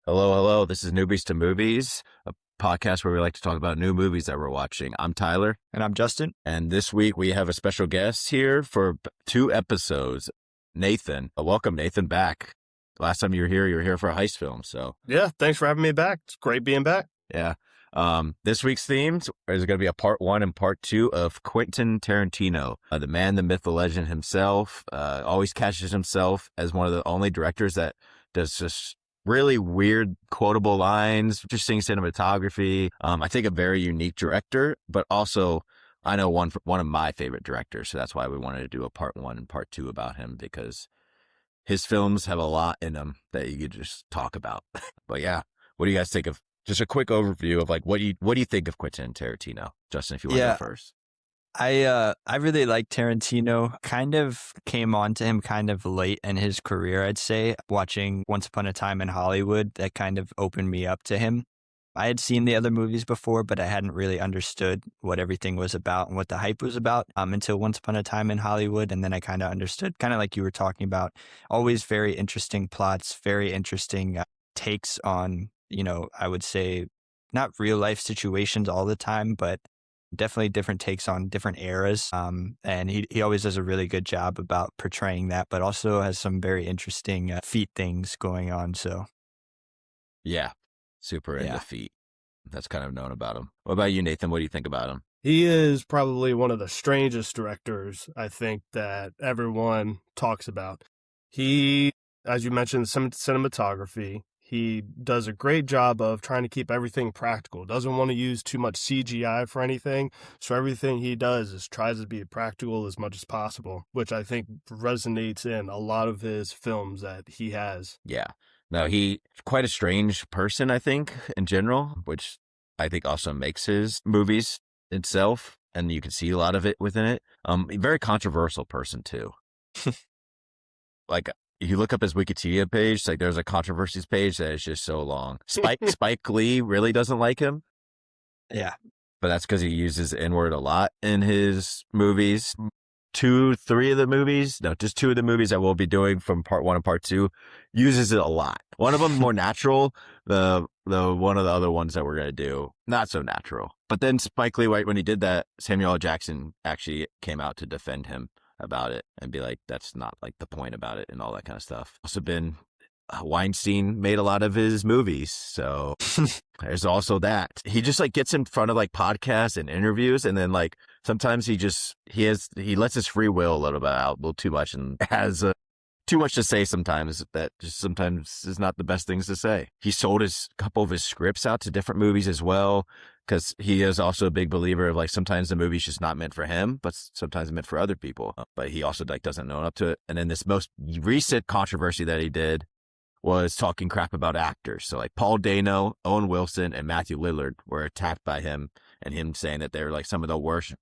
Hello, hello. This is Newbies to Movies, a podcast where we like to talk about new movies that we're watching. I'm Tyler. And I'm Justin. And this week we have a special guest here for 2 episodes, Nathan. Welcome, Nathan, back. Last time you were here for a heist film. So yeah, thanks for having me back. It's great being back. Yeah. This week's themes is going to be a part 1 and part 2 of Quentin Tarantino, the man, the myth, the legend himself. Always catches himself as one of the only directors that does just really weird quotable lines, interesting cinematography. I think a very unique director, but also I know one of my favorite directors. So that's why we wanted to do a part 1 and part 2 about him, because his films have a lot in them that you could just talk about. But yeah, what do you guys think of just a quick overview of like what do you think of Quentin Tarantino? Justin, if you want to go first. I really like Tarantino. Kind of came on to him kind of late in his career, I'd say. Watching Once Upon a Time in Hollywood, that kind of opened me up to him. I had seen the other movies before, but I hadn't really understood what everything was about and what the hype was about until Once Upon a Time in Hollywood. And then I kind of understood, kind of like you were talking about, always very interesting plots, very interesting takes on, I would say not real life situations all the time, but definitely different takes on different eras. And he always does a really good job about portraying that, but also has some very interesting feet things going on. So, yeah, super into feet. That's kind of known about him. What about you, Nathan? What do you think about him? He is probably one of the strangest directors, I think, that everyone talks about. He, as you mentioned, cinematography. He does a great job of trying to keep everything practical. Doesn't want to use too much CGI for anything. So everything he does is tries to be practical as much as possible, which I think resonates in a lot of his films that he has. Yeah. No, he's quite a strange person, I think, in general, which I think also makes his movies itself. And you can see a lot of it within it. A very controversial person, too. Like, you look up his Wikipedia page, like there's a controversies page that is just so long. Spike Lee really doesn't like him. Yeah. But that's because he uses the N-word a lot in his movies. 2, 3 of the movies, no, just 2 of the movies that we'll be doing from part 1 and part 2 uses it a lot. One of them more natural. The one of the other ones that we're going to do, not so natural. But then Spike Lee, when he did that, Samuel L. Jackson actually came out to defend him about it and be like, that's not like the point about it and all that kind of stuff. Also been Weinstein made a lot of his movies, so there's also that. He just like gets in front of like podcasts and interviews, and then like sometimes he lets his free will a little bit out, a little too much, and has too much to say sometimes that just sometimes is not the best things to say. He sold a couple of his scripts out to different movies as well, because he is also a big believer of like sometimes the movie's just not meant for him, but sometimes meant for other people. But he also like doesn't own up to it. And then this most recent controversy that he did was talking crap about actors. So like Paul Dano, Owen Wilson, and Matthew Lillard were attacked by him, and him saying that they're like some of the worst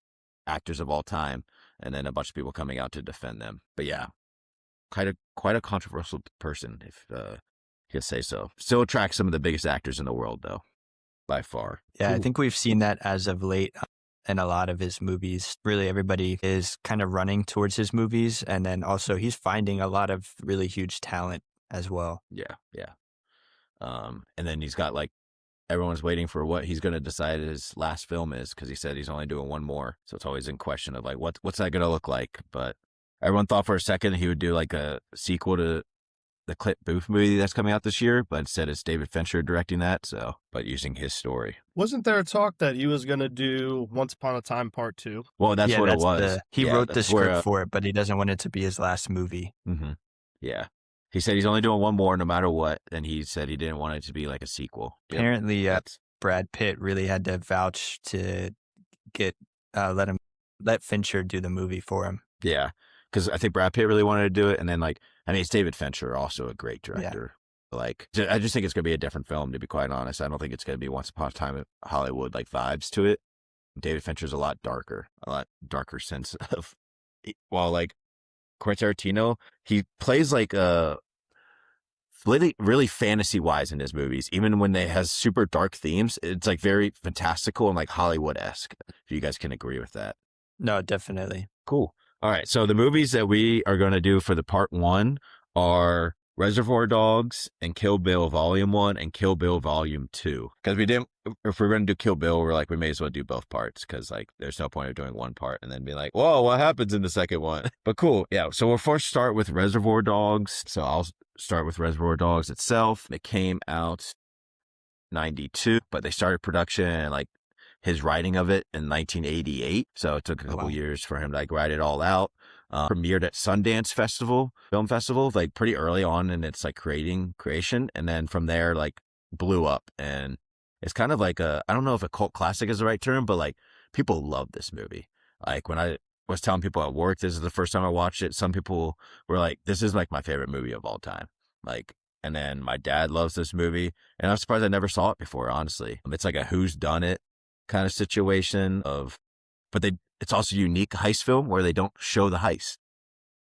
actors of all time. And then a bunch of people coming out to defend them. But yeah, quite a controversial person, if you could say so. Still attracts some of the biggest actors in the world, though, by far. Yeah, I think we've seen that as of late in a lot of his movies. Really, everybody is kind of running towards his movies, and then also he's finding a lot of really huge talent as well. Yeah. And then he's got like, everyone's waiting for what he's going to decide his last film is, because he said he's only doing one more. So it's always in question of like, what's that going to look like? But everyone thought for a second he would do like a sequel to the Clint Booth movie that's coming out this year, but instead it's David Fincher directing that. So, but using his story. Wasn't there a talk that he was going to do Once Upon a Time Part 2? Well, that's what it was. He wrote the script for it, but he doesn't want it to be his last movie. Mm-hmm. Yeah. He said he's only doing one more no matter what, and he said he didn't want it to be like a sequel. Apparently, Brad Pitt really had to vouch to let Fincher do the movie for him. Yeah, because I think Brad Pitt really wanted to do it, and then it's David Fincher, also a great director. Yeah. Like, I just think it's going to be a different film, to be quite honest. I don't think it's going to be Once Upon a Time in Hollywood like vibes to it. David Fincher's a lot darker sense of, while like Quentin Tarantino, he plays like really fantasy wise in his movies. Even when they has super dark themes, it's like very fantastical and like Hollywood-esque. If you guys can agree with that. No, definitely. Cool. All right. So the movies that we are going to do for the part 1 are Reservoir Dogs and Kill Bill Volume 1 and Kill Bill Volume 2. Because if we're going to do Kill Bill, we're like, we may as well do both parts because like there's no point of doing one part and then be like, whoa, what happens in the second one? But cool. Yeah. So we'll first start with Reservoir Dogs. So I'll start with Reservoir Dogs itself. It came out 92, but they started production and like his writing of it in 1988. So it took a couple years for him to like write it all out. Premiered at Sundance Film Festival, like pretty early on in its like creation. And then from there, like blew up. And it's kind of like I don't know if a cult classic is the right term, but like people love this movie. Like when I was telling people at work, this is the first time I watched it. Some people were like, this is like my favorite movie of all time. Like, and then my dad loves this movie. And I'm surprised I never saw it before, honestly. It's like a who's done it kind of situation but it's also a unique heist film where they don't show the heist.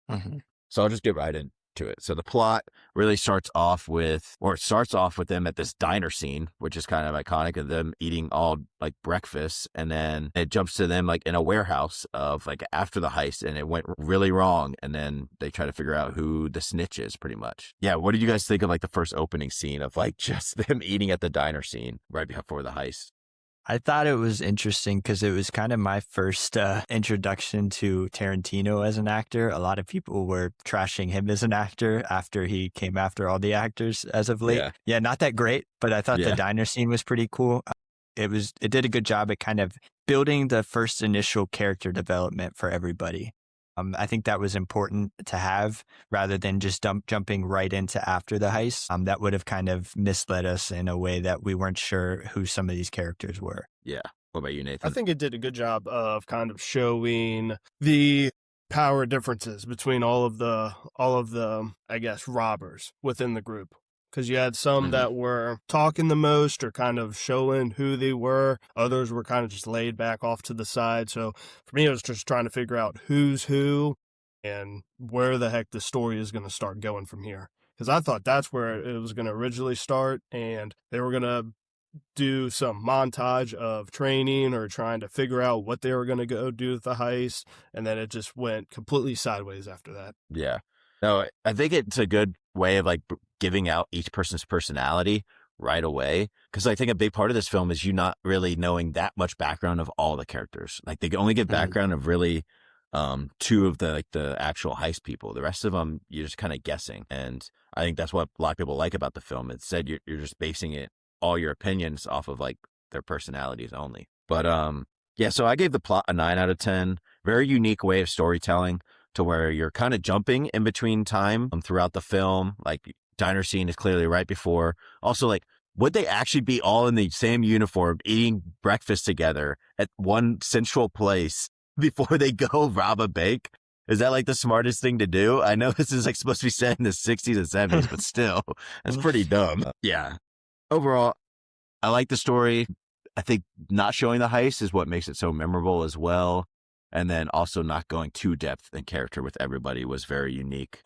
Mm-hmm. So I'll just get right into it. So the plot really starts off with them at this diner scene, which is kind of iconic of them eating all like breakfast. And then it jumps to them like in a warehouse of like after the heist and it went really wrong. And then they try to figure out who the snitch is pretty much. Yeah. What did you guys think of like the first opening scene of like just them eating at the diner scene right before the heist? I thought it was interesting because it was kind of my first introduction to Tarantino as an actor. A lot of people were trashing him as an actor after he came after all the actors as of late. Yeah, not that great, but I thought the diner scene was pretty cool. It did a good job at kind of building the first initial character development for everybody. I think that was important to have rather than just jumping right into after the heist. That would have kind of misled us in a way that we weren't sure who some of these characters were. Yeah. What about you, Nathan? I think it did a good job of kind of showing the power differences between all of the, I guess, robbers within the group. Because you had some that were talking the most or kind of showing who they were. Others were kind of just laid back off to the side. So for me, it was just trying to figure out who's who and where the heck the story is going to start going from here. Because I thought that's where it was going to originally start. And they were going to do some montage of training or trying to figure out what they were going to go do with the heist. And then it just went completely sideways after that. Yeah. No, I think it's a good way of like giving out each person's personality right away. Because I think a big part of this film is you not really knowing that much background of all the characters. Like they only give background of really two of the actual heist people. The rest of them, you're just kind of guessing. And I think that's what a lot of people like about the film. Instead, you're just basing all your opinions off of like their personalities only. But yeah, so I gave the plot a 9 out of 10. Very unique way of storytelling to where you're kind of jumping in between time throughout the film. Like diner scene is clearly right before. Also, like, would they actually be all in the same uniform eating breakfast together at one central place before they go rob a bank? Is that like the smartest thing to do? I know this is like supposed to be set in the 60s and 70s, but still, that's pretty dumb. Yeah. Overall, I like the story. I think not showing the heist is what makes it so memorable as well. And then also not going too depth in character with everybody was very unique.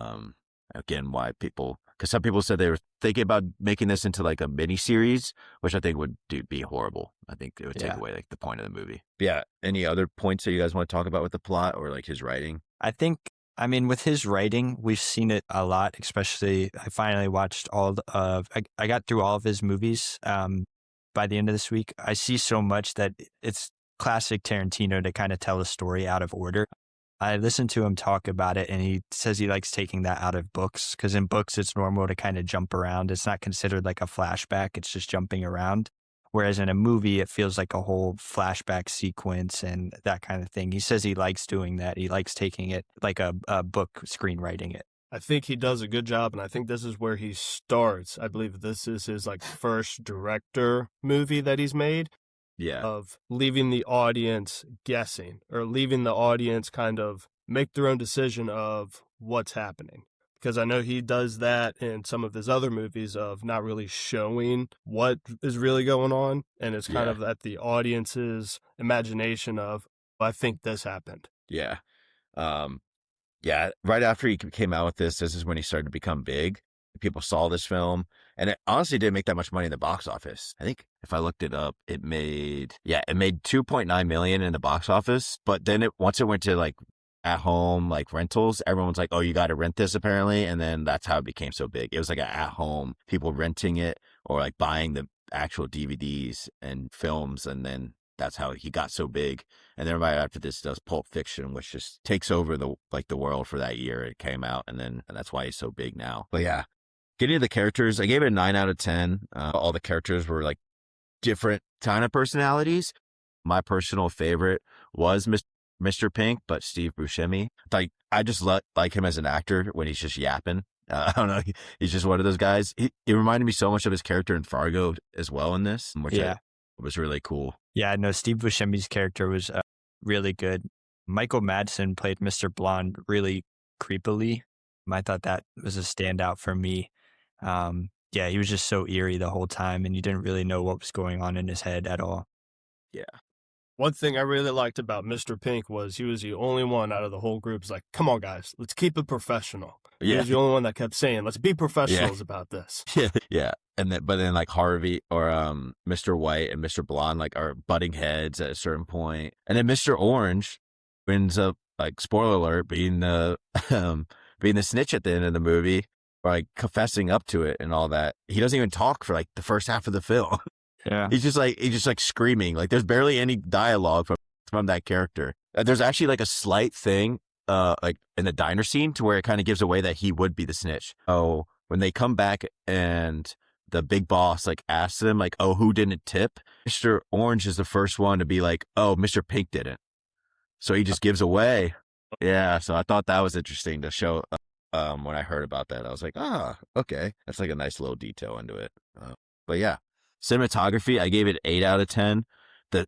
Again, because some people said they were thinking about making this into like a mini series, which I think would be horrible. I think it would take away like the point of the movie. But yeah. Any other points that you guys want to talk about with the plot or like his writing? I mean, with his writing, we've seen it a lot, especially I finally watched I got through all of his movies by the end of this week. I see so much that it's classic Tarantino to kind of tell a story out of order. I listened to him talk about it, and he says he likes taking that out of books because in books, it's normal to kind of jump around. It's not considered like a flashback. It's just jumping around. Whereas in a movie, it feels like a whole flashback sequence and that kind of thing. He says he likes doing that. He likes taking it like a book, screenwriting it. I think he does a good job, and I think this is where he starts. I believe this is his like first director movie that he's made. Yeah. Of leaving the audience guessing or leaving the audience kind of make their own decision of what's happening. Because I know he does that in some of his other movies of not really showing what is really going on. And it's kind of at the audience's imagination of, I think this happened. Yeah. Yeah. Right after he came out with this is when he started to become big. People saw this film, and it honestly didn't make that much money in the box office. I think if I looked it up, it made $2.9 million in the box office. But then once it went to like at home like rentals. Everyone's like, oh, you got to rent this apparently. And then that's how it became so big. It was like at home, people renting it or like buying the actual DVDs and films. And then that's how he got so big. And then right after this does Pulp Fiction, which just takes over the world for that year it came out. And that's why he's so big now. But yeah, getting to the characters, I gave it a 9 out of 10. All the characters were like different kind of personalities. My personal favorite was Mr. Pink, but Steve Buscemi. Like, I just like him as an actor when he's just yapping. I don't know. He's just one of those guys. It reminded me so much of his character in Fargo as well in this, which was really cool. Yeah, no, Steve Buscemi's character was really good. Michael Madsen played Mr. Blonde really creepily. I thought that was a standout for me. Yeah, he was just so eerie the whole time, and you didn't really know what was going on in his head at all. Yeah. One thing I really liked about Mr. Pink was he was the only one out of the whole group who's like, come on, guys, let's keep it professional. He was the only one that kept saying, let's be professionals about this. Yeah. But then like Harvey or Mr. White and Mr. Blonde like are butting heads at a certain point. And then Mr. Orange ends up, like, spoiler alert, being the snitch at the end of the movie, or like confessing up to it and all that. He doesn't even talk for like the first half of the film. Yeah. He's just like screaming. Like, there's barely any dialogue from that character. There's actually like a slight thing like in the diner scene to where it kind of gives away that he would be the snitch. Oh, when they come back and the big boss like asks them like, oh, who didn't tip? Mr. Orange is the first one to be like, oh, Mr. Pink didn't. So he just gives away. Yeah. So I thought that was interesting to show. When I heard about that, I was like, okay. That's like a nice little detail into it. But yeah. Cinematography, I gave it 8 out of 10. The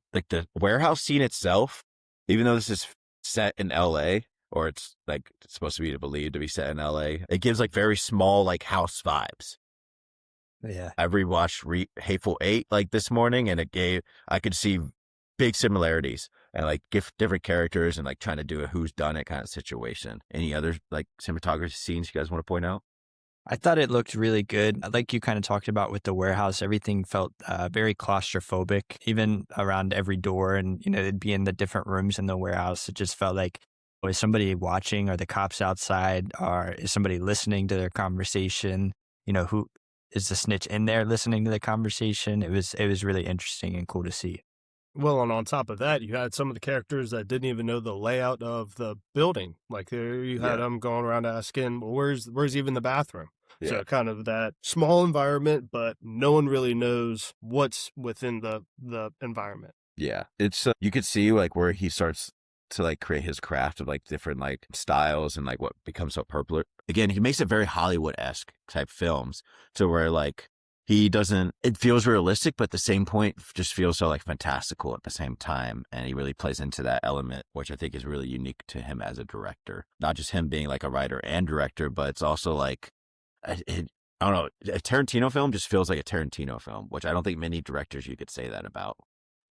warehouse scene itself, even though this is set in LA, or it's supposed to be believed to be set in LA, it gives like very small like house vibes. Yeah. I rewatched Hateful Eight like this morning, and I could see big similarities and like different characters and like trying to do a who's done it kind of situation. Any other like cinematography scenes you guys want to point out? I thought it looked really good. Like you kind of talked about with the warehouse, everything felt very claustrophobic, even around every door. And, it'd be in the different rooms in the warehouse. It just felt like, is somebody watching? Are the cops outside? Or is somebody listening to their conversation? Who is the snitch in there listening to the conversation? It was really interesting and cool to see. Well, and on top of that, you had some of the characters that didn't even know the layout of the building. Like there, you had them going around asking, well, where's even the bathroom? Yeah. So kind of that small environment, but no one really knows what's within the environment. Yeah, it's you could see like where he starts to like create his craft of like different like styles and like what becomes so popular. Again, he makes it very Hollywood-esque type films, to where like it feels realistic, but at the same point just feels so like fantastical at the same time. And he really plays into that element, which I think is really unique to him as a director. Not just him being like a writer and director, but it's also like, I don't know, a Tarantino film just feels like a Tarantino film, which I don't think many directors you could say that about.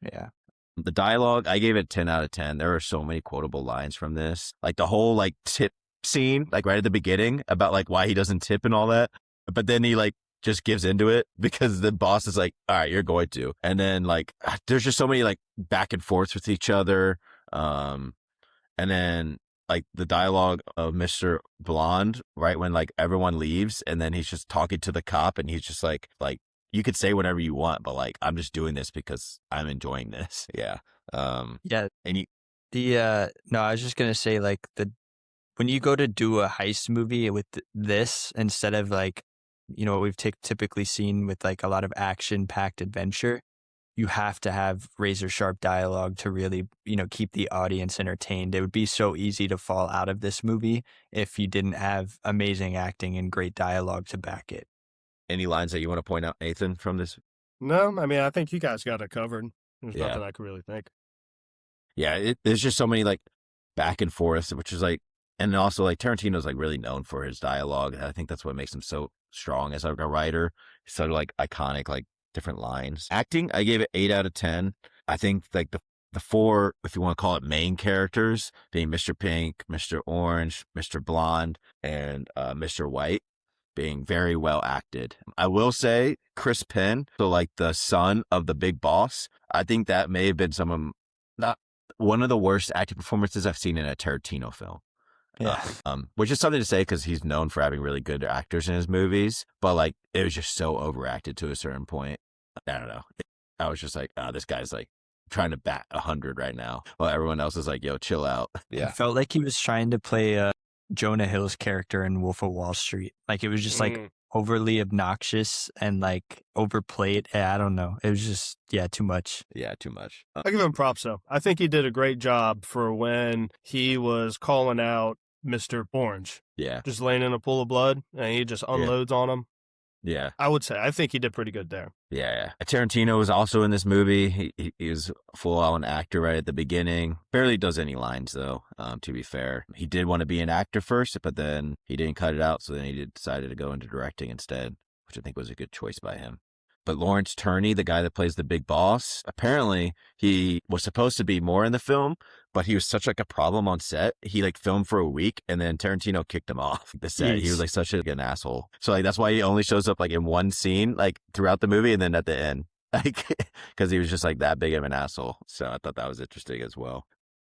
Yeah. The dialogue, I gave it 10 out of 10. There are so many quotable lines from this. Like the whole like tip scene, like right at the beginning about like why he doesn't tip and all that. But then he like just gives into it because the boss is like, all right, you're going to. And then like, there's just so many like back and forths with each other. And then like the dialogue of Mr. Blonde, right when like everyone leaves and then he's just talking to the cop and he's just like, you could say whatever you want, but like, I'm just doing this because I'm enjoying this. Yeah. Yeah. And no, I was just going to say like when you go to do a heist movie with this, instead of like, what we've typically seen with like a lot of action-packed adventure, you have to have razor-sharp dialogue to really, keep the audience entertained. It would be so easy to fall out of this movie if you didn't have amazing acting and great dialogue to back it. Any lines that you want to point out, Nathan, from this? No, I mean, I think you guys got it covered. There's nothing I could really think. Yeah, there's just so many like back and forth, which is like, and also like Tarantino's like really known for his dialogue. I think that's what makes him so strong as like a writer. So like iconic, like different lines. Acting, I gave it 8 out of 10. I think like the four, if you want to call it main characters, being Mr. Pink, Mr. Orange, Mr. Blonde, and Mr. White, being very well acted. I will say Chris Penn, so like the son of the big boss, I think that may have been some of, one of the worst acting performances I've seen in a Tarantino film. Yeah. Which is something to say because he's known for having really good actors in his movies, but like it was just so overacted to a certain point. I don't know. I was just like, this guy's like trying to bat 100 right now, while everyone else is like, yo, chill out. It felt like he was trying to play Jonah Hill's character in Wolf of Wall Street. Like it was just like overly obnoxious and like overplayed. I don't know. It was just, too much. Yeah, too much. I give him props though. I think he did a great job for when he was calling out Mr. Orange. Yeah. Just laying in a pool of blood and he just unloads on him. Yeah. I think he did pretty good there. Yeah. Tarantino was also in this movie. He was a full-on actor right at the beginning. Barely does any lines, though, to be fair. He did want to be an actor first, but then he didn't cut it out, so then he decided to go into directing instead, which I think was a good choice by him. But Lawrence Turney, the guy that plays the big boss, apparently he was supposed to be more in the film, but he was such like a problem on set. He like filmed for a week and then Tarantino kicked him off the set. He was like such an asshole. So like that's why he only shows up like in one scene like throughout the movie and then at the end. Like because he was just like that big of an asshole. So I thought that was interesting as well.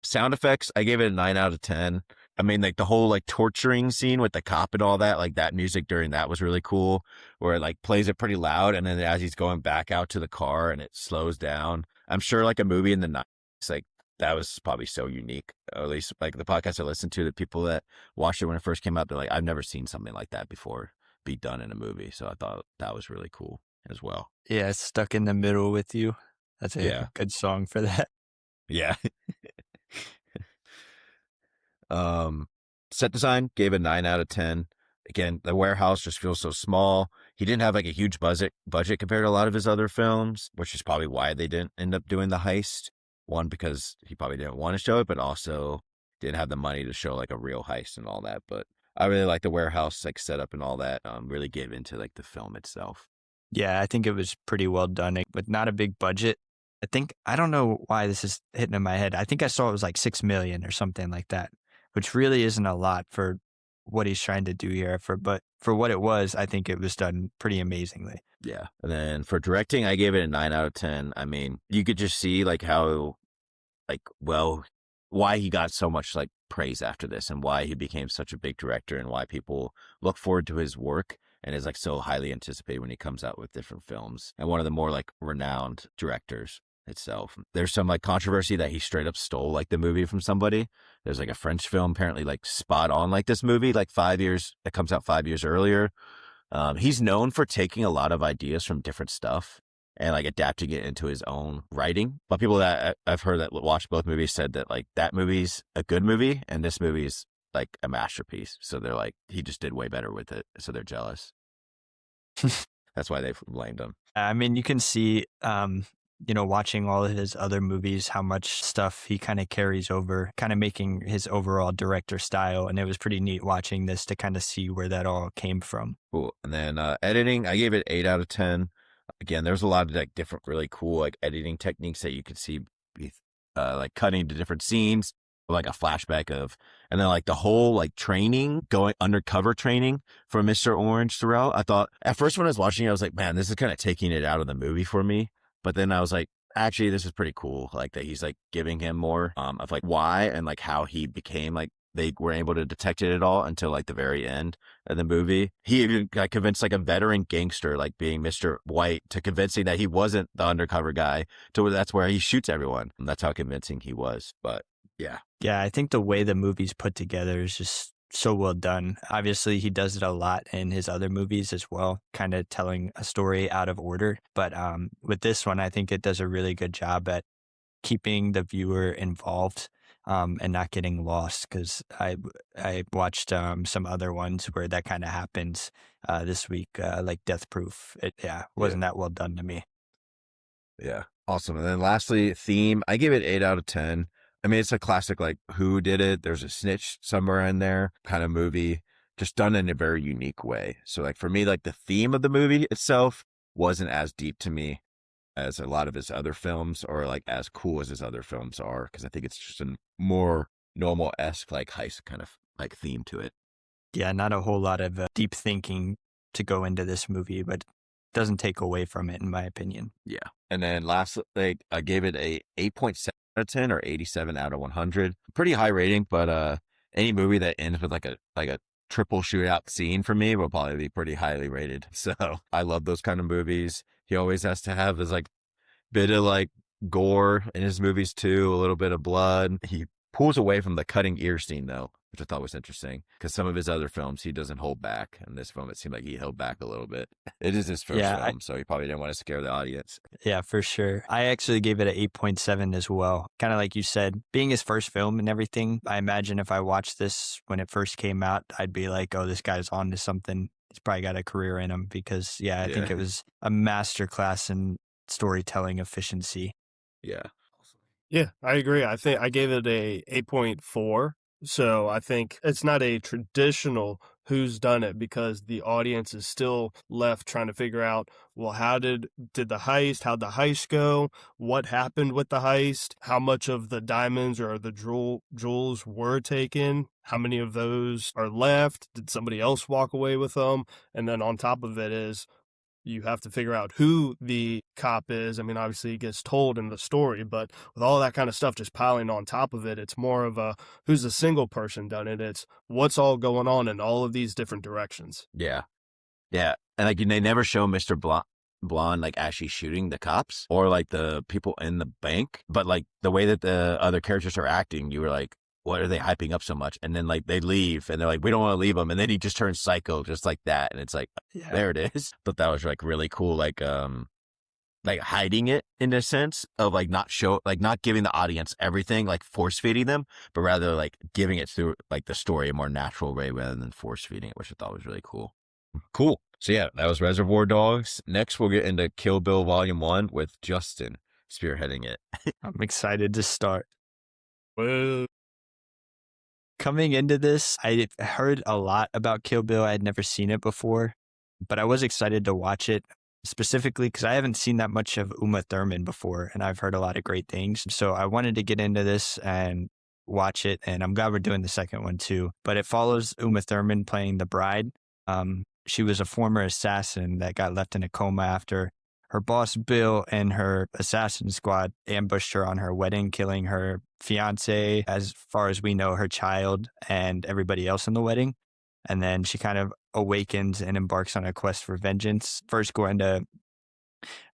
Sound effects, I gave it a 9 out of 10. I mean, like the whole like torturing scene with the cop and all that, like that music during that was really cool, where it like plays it pretty loud. And then as he's going back out to the car and it slows down, I'm sure like a movie in the 90s, like that was probably so unique. Or at least like the podcast I listened to, the people that watched it when it first came out, they're like, I've never seen something like that before be done in a movie. So I thought that was really cool as well. Yeah, Stuck in the Middle with You. That's a good song for that. Yeah. Set design, gave a 9 out of 10. Again, the warehouse just feels so small. He didn't have like a huge budget compared to a lot of his other films, which is probably why they didn't end up doing the heist. One, because he probably didn't want to show it, but also didn't have the money to show like a real heist and all that. But I really like the warehouse like setup and all that. Really gave into like the film itself. Yeah, I think it was pretty well done, but not a big budget. I don't know why this is hitting in my head. I think I saw it was like $6 million or something like that, which really isn't a lot for what he's trying to do here. But for what it was, I think it was done pretty amazingly. Yeah. And then for directing, I gave it a 9 out of 10. I mean, you could just see like how, like, well, why he got so much like praise after this and why he became such a big director and why people look forward to his work and is like so highly anticipated when he comes out with different films, and one of the more like renowned directors itself. There's some like controversy that he straight up stole like the movie from somebody. There's like a French film apparently like spot on like this movie, like 5 years, it comes out 5 years earlier. He's known for taking a lot of ideas from different stuff and like adapting it into his own writing. But people that I've heard that watched both movies said that like that movie's a good movie and this movie's like a masterpiece. So they're like, he just did way better with it. So they're jealous. That's why they blamed him. I mean, you can see, watching all of his other movies, how much stuff he kind of carries over, kind of making his overall director style. And it was pretty neat watching this to kind of see where that all came from. Cool. And then editing, I gave it 8 out of 10. Again, there's a lot of like different, really cool like editing techniques that you could see, like cutting to different scenes, like a flashback of, and then like the whole like training, going undercover training for Mr. Orange throughout. I thought at first when I was watching it, I was like, man, this is kind of taking it out of the movie for me. But then I was like, actually, this is pretty cool. Like that he's like giving him more of like why and like how he became like they were able to detect it at all until like the very end of the movie. He even got convinced like a veteran gangster, like being Mr. White, to convincing that he wasn't the undercover guy. To that's where he shoots everyone. And that's how convincing he was. But yeah. Yeah, I think the way the movie's put together is just so well done. Obviously, he does it a lot in his other movies as well, kind of telling a story out of order. But with this one, I think it does a really good job at keeping the viewer involved and not getting lost. Because I watched some other ones where that kind of happens this week, like Death Proof. It wasn't that well done to me. Yeah, awesome. And then lastly, theme, I give it 8 out of 10. I mean, it's a classic, like, who did it? There's a snitch somewhere in there kind of movie, just done in a very unique way. So, like, for me, like, the theme of the movie itself wasn't as deep to me as a lot of his other films or, like, as cool as his other films are, because I think it's just a more normal-esque, like, heist kind of, like, theme to it. Yeah, not a whole lot of deep thinking to go into this movie, but doesn't take away from it, in my opinion. Yeah. And then last, like, I gave it a 8.7 of 10 or 87 out of 100. Pretty high rating, but any movie that ends with like a triple shootout scene for me will probably be pretty highly rated. So I love those kind of movies. He always has to have his like bit of like gore in his movies too, a little bit of blood. He pulls away from the cutting ear scene though, which I thought was interesting because some of his other films he doesn't hold back. In this film, it seemed like he held back a little bit. It is his first film, so he probably didn't want to scare the audience. Yeah, for sure. I actually gave it an 8.7 as well. Kind of like you said, being his first film and everything, I imagine if I watched this when it first came out, I'd be like, oh, this guy's on to something. He's probably got a career in him because, I think it was a masterclass in storytelling efficiency. Yeah. Yeah, I agree. I think I gave it a 8.4. So I think it's not a traditional who's done it because the audience is still left trying to figure out, well, how'd the heist go? What happened with the heist? How much of the diamonds or the jewels were taken? How many of those are left? Did somebody else walk away with them? And then on top of it is, you have to figure out who the cop is. I mean, obviously it gets told in the story, but with all that kind of stuff just piling on top of it, it's more of a who's the single person done it. It's what's all going on in all of these different directions. Yeah. Yeah. And like they never show Mr. Blonde like actually shooting the cops or like the people in the bank, but like the way that the other characters are acting, you were like, what are they hyping up so much? And then like they leave and they're like, we don't want to leave him. And then he just turns psycho just like that. And it's like, there it is. But that was like really cool. Like hiding it in a sense of like not giving the audience everything, like force feeding them, but rather like giving it through like the story a more natural way rather than force feeding it, which I thought was really cool. Cool. So yeah, that was Reservoir Dogs. Next, we'll get into Kill Bill Volume 1 with Justin spearheading it. I'm excited to start. Well, coming into this, I heard a lot about Kill Bill. I had never seen it before, but I was excited to watch it specifically because I haven't seen that much of Uma Thurman before, and I've heard a lot of great things. So I wanted to get into this and watch it, and I'm glad we're doing the second one too. But it follows Uma Thurman playing the bride. She was a former assassin that got left in a coma after her boss, Bill, and her assassin squad ambushed her on her wedding, killing her fiance, as far as we know, her child, and everybody else in the wedding. And then she kind of awakens and embarks on a quest for vengeance. First going to,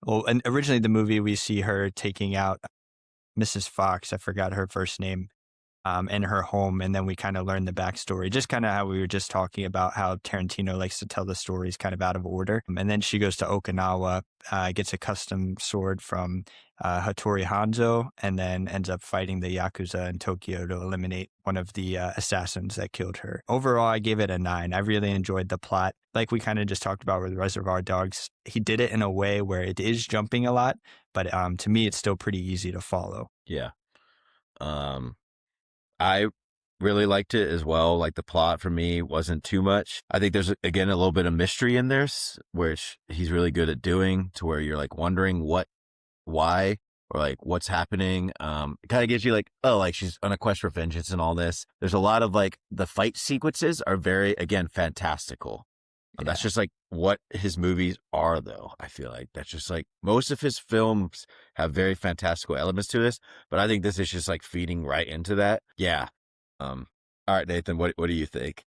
and originally the movie, we see her taking out Mrs. Fox, I forgot her first name, in her home. And then we kind of learn the backstory, just kind of how we were just talking about how Tarantino likes to tell the stories kind of out of order. And then she goes to Okinawa, gets a custom sword from Hattori Hanzo, and then ends up fighting the Yakuza in Tokyo to eliminate one of the assassins that killed her. Overall, I gave it a 9. I really enjoyed the plot. Like we kind of just talked about with Reservoir Dogs, he did it in a way where it is jumping a lot, but to me, it's still pretty easy to follow. Yeah. I really liked it as well. Like the plot for me wasn't too much. I think there's again a little bit of mystery in there, which he's really good at doing, to where you're like wondering why, or like what's happening. It kind of gives you like, oh, like she's on a quest for vengeance and all this. There's a lot of like the fight sequences are very, again, fantastical. Yeah. That's just like what his movies are, though. I feel like that's just like most of his films have very fantastical elements to this, but I think this is just like feeding right into that. Yeah. All right, Nathan, what do you think?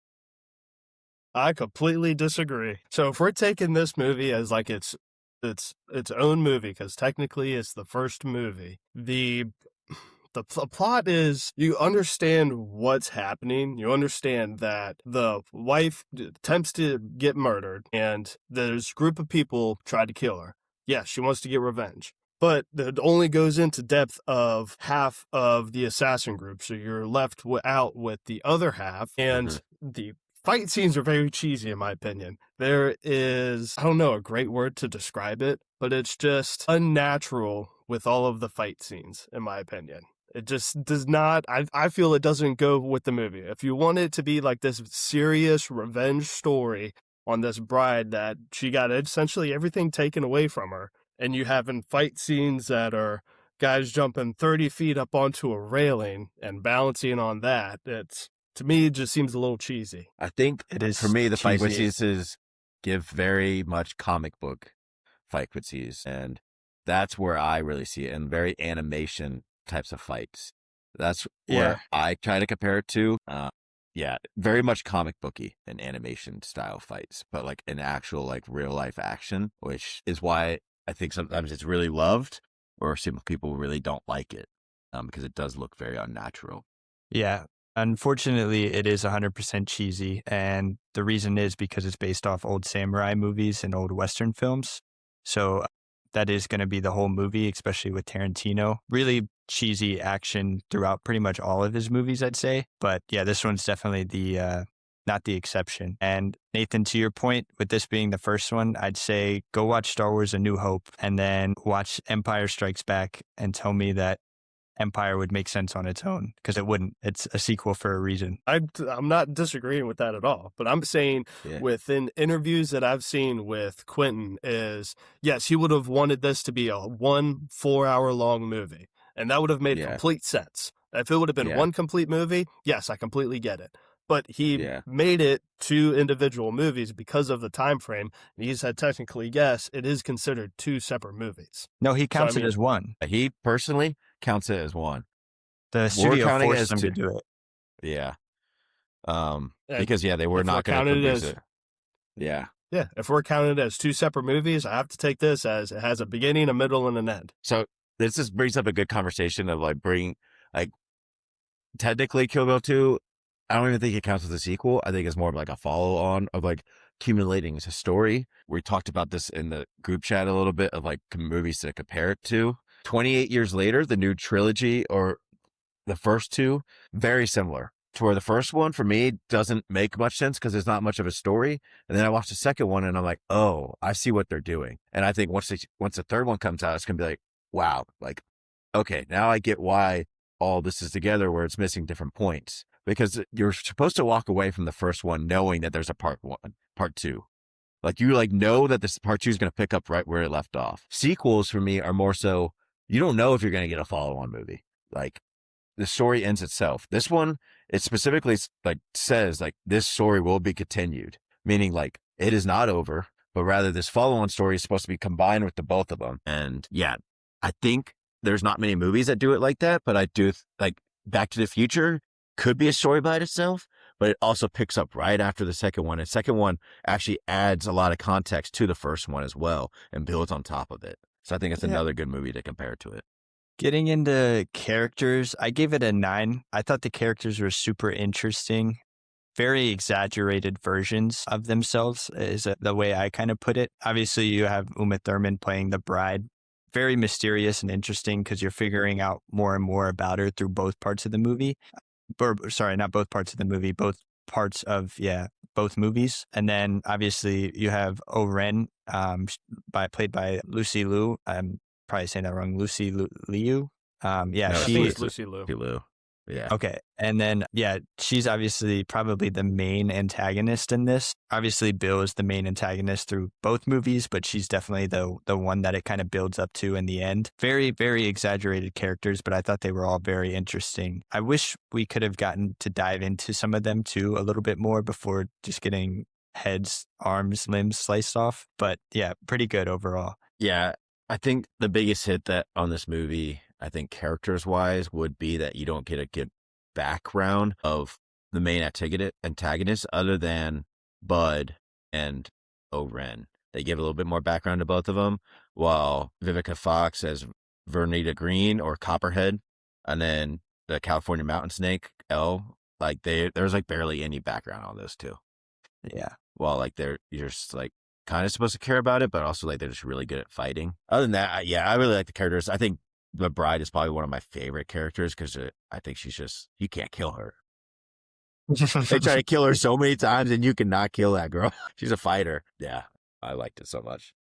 I completely disagree. So if we're taking this movie as like its own movie, because technically it's the first movie, the plot is you understand what's happening. You understand that the wife attempts to get murdered and there's a group of people try to kill her. Yes, she wants to get revenge. But it only goes into depth of half of the assassin group. So you're left out with the other half. And the fight scenes are very cheesy, in my opinion. There is, I don't know, a great word to describe it, but it's just unnatural with all of the fight scenes, in my opinion. It just does not, I feel it doesn't go with the movie. If you want it to be like this serious revenge story on this bride that she got essentially everything taken away from her, and you having fight scenes that are guys jumping 30 feet up onto a railing and balancing on that, to me, it just seems a little cheesy. I think it is for me, the cheesy. fight sequences give very much comic book fight sequences, and that's where I really see it, and very animation types of fights. That's Yeah. where I try to compare it to. Yeah, very much comic booky and animation style fights, but like an actual like real life action, which is why I think sometimes it's really loved, or some people really don't like it, because it does look very unnatural. Yeah. Unfortunately, it is 100% cheesy. And the reason is because it's based off old samurai movies and old Western films. So that is going to be the whole movie, especially with Tarantino. Really cheesy action throughout pretty much all of his movies, I'd say. But yeah, this one's definitely not the exception. And Nathan, to your point, with this being the first one, I'd say go watch Star Wars A New Hope and then watch Empire Strikes Back and tell me that Empire would make sense on its own, because it wouldn't. It's a sequel for a reason. I'm not disagreeing with that at all, but I'm saying within interviews that I've seen with Quentin is, yes, he would have wanted this to be a 4-hour long movie, and that would have made complete sense. If it would have been one complete movie, yes, I completely get it. But he made it 2 individual movies because of the time frame. And he said, technically, yes, it is considered 2 separate movies. No, he counts it as one. He personally counts it as one. The studio forced him to do it. Yeah. Because they were not going to produce it. Yeah. Yeah. If we're counting it as 2 separate movies, I have to take this as it has a beginning, a middle, and an end. So this just brings up a good conversation of technically Kill Bill 2, I don't even think it counts as a sequel. I think it's more of like a follow on of like accumulating as a story. We talked about this in the group chat a little bit of like movies to compare it to. 28 years later, the new trilogy or the first 2, very similar to where the first one for me doesn't make much sense because there's not much of a story. And then I watched the second one and I'm like, oh, I see what they're doing. And I think once the third one comes out, it's going to be like, wow, like, okay, now I get why all this is together where it's missing different points. Because you're supposed to walk away from the first one knowing that there's a part 2. Like you know that this part 2 is going to pick up right where it left off. Sequels for me are more so, you don't know if you're going to get a follow-on movie. Like the story ends itself. This one, it specifically like says like this story will be continued, meaning like it is not over, but rather this follow-on story is supposed to be combined with the both of them. And I think there's not many movies that do it like that, but I do like Back to the Future could be a story by itself, but it also picks up right after the second one. And second one actually adds a lot of context to the first one as well and builds on top of it. So I think it's another good movie to compare to it. Getting into characters, I gave it a 9. I thought the characters were super interesting. Very exaggerated versions of themselves is the way I kind of put it. Obviously, you have Uma Thurman playing the bride. Very mysterious and interesting because you're figuring out more and more about her through both parts of the movie. Sorry, not both parts of the movie, both parts of, both movies. And then obviously you have O-Ren, played by Lucy Liu. I'm probably saying that wrong. Lucy Liu. I think it's Lucy Liu. Yeah. Okay. And then, she's obviously probably the main antagonist in this. Obviously, Bill is the main antagonist through both movies, but she's definitely the one that it kind of builds up to in the end. Very, very exaggerated characters, but I thought they were all very interesting. I wish we could have gotten to dive into some of them too a little bit more before just getting heads, arms, limbs sliced off. But pretty good overall. Yeah. I think the biggest hit that on this movie, I think characters wise, would be that you don't get a good background of the main antagonist other than Bud and O-Ren. They give a little bit more background to both of them, while Vivica Fox as Vernita Green or Copperhead, and then the California Mountain Snake, Elle, like there's like barely any background on those two. Yeah. Well, like you're just like kind of supposed to care about it, but also like they're just really good at fighting. Other than that, I really like the characters. I think the bride is probably one of my favorite characters because I think she's just, you can't kill her. They try to kill her so many times and you cannot kill that girl. She's a fighter. Yeah, I liked it so much.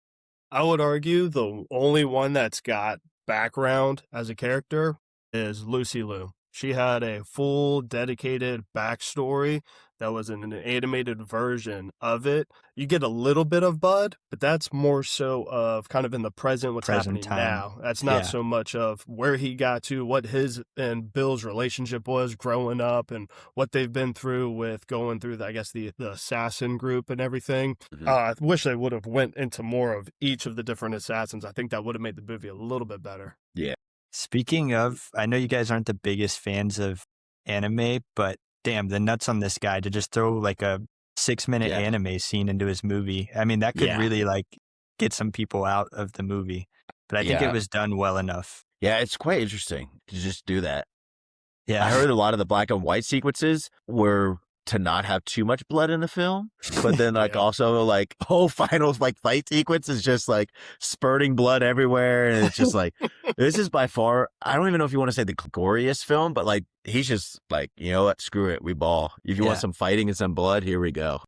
I would argue the only one that's got background as a character is Lucy Liu. She had a full dedicated backstory that was in an animated version of it. You get a little bit of Bud, but that's more so of kind of in the present, what's happening time. now. That's not so much of where he got to, what his and Bill's relationship was growing up and what they've been through with going through, the assassin group and everything. Mhm. I wish they would have went into more of each of the different assassins. I think that would have made the movie a little bit better. Yeah. Speaking of, I know you guys aren't the biggest fans of anime, but damn, the nuts on this guy to just throw like a 6-minute Yeah. anime scene into his movie. I mean, that could Yeah. really like get some people out of the movie, but I think it Yeah. was done well enough. Yeah, it's quite interesting to just do that. Yeah. I heard a lot of the black and white sequences were to not have too much blood in the film, but then like Yeah. also like whole final like fight sequence is just like spurting blood everywhere, and it's just like this is by far, I don't even know if you want to say the goriest film, but like he's just like, you know what, screw it, we ball. If you want Yeah. some fighting and some blood, here we go.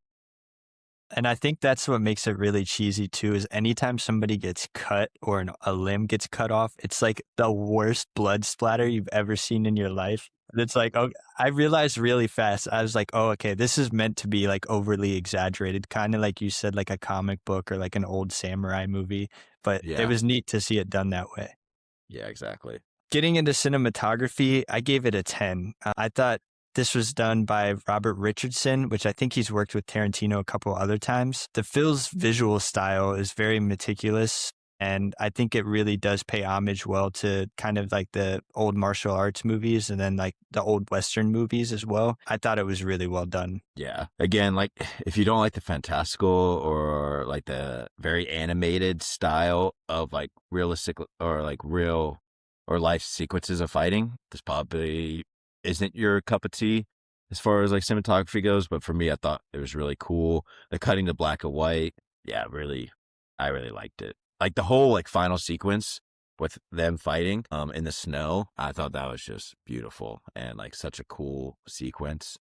And I think that's what makes it really cheesy too, is anytime somebody gets cut or a limb gets cut off, it's like the worst blood splatter you've ever seen in your life. And it's like, oh, I realized really fast. I was like, oh, okay, this is meant to be like overly exaggerated, kind of like you said, like a comic book or like an old samurai movie. But Yeah. it was neat to see it done that way. Yeah, exactly. Getting into cinematography, I gave it a 10. I thought this was done by Robert Richardson, which I think he's worked with Tarantino a couple other times. The Phil's visual style is very meticulous, and I think it really does pay homage well to kind of like the old martial arts movies and then like the old Western movies as well. I thought it was really well done. Yeah. Again, like if you don't like the fantastical or like the very animated style of like realistic or like real or life sequences of fighting, this probably isn't your cup of tea as far as like cinematography goes. But for me, I thought it was really cool. The cutting to black and white. Yeah, really, I really liked it. Like the whole like final sequence with them fighting in the snow, I thought that was just beautiful and like such a cool sequence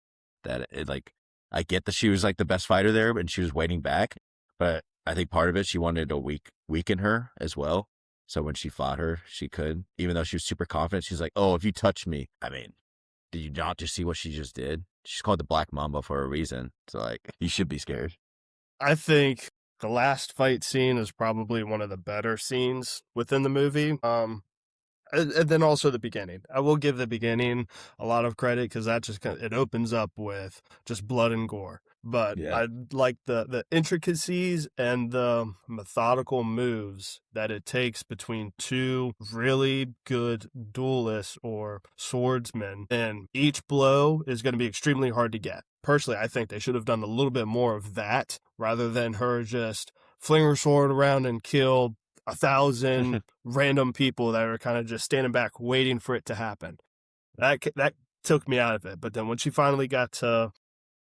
that it like, I get that she was like the best fighter there and she was waiting back, but I think part of it, she wanted to weaken her as well. So when she fought her, she could, even though she was super confident, she's like, oh, if you touch me, I mean, did you not just see what she just did? She's called the Black Mamba for a reason. So like, you should be scared. I think the last fight scene is probably one of the better scenes within the movie. And then also the beginning. I will give the beginning a lot of credit because that just it opens up with just blood and gore. But Yeah. I like the intricacies and the methodical moves that it takes between two really good duelists or swordsmen. And each blow is going to be extremely hard to get. Personally, I think they should have done a little bit more of that rather than her just fling her sword around and kill 1,000 random people that are kind of just standing back waiting for it to happen. That took me out of it. But then when she finally got to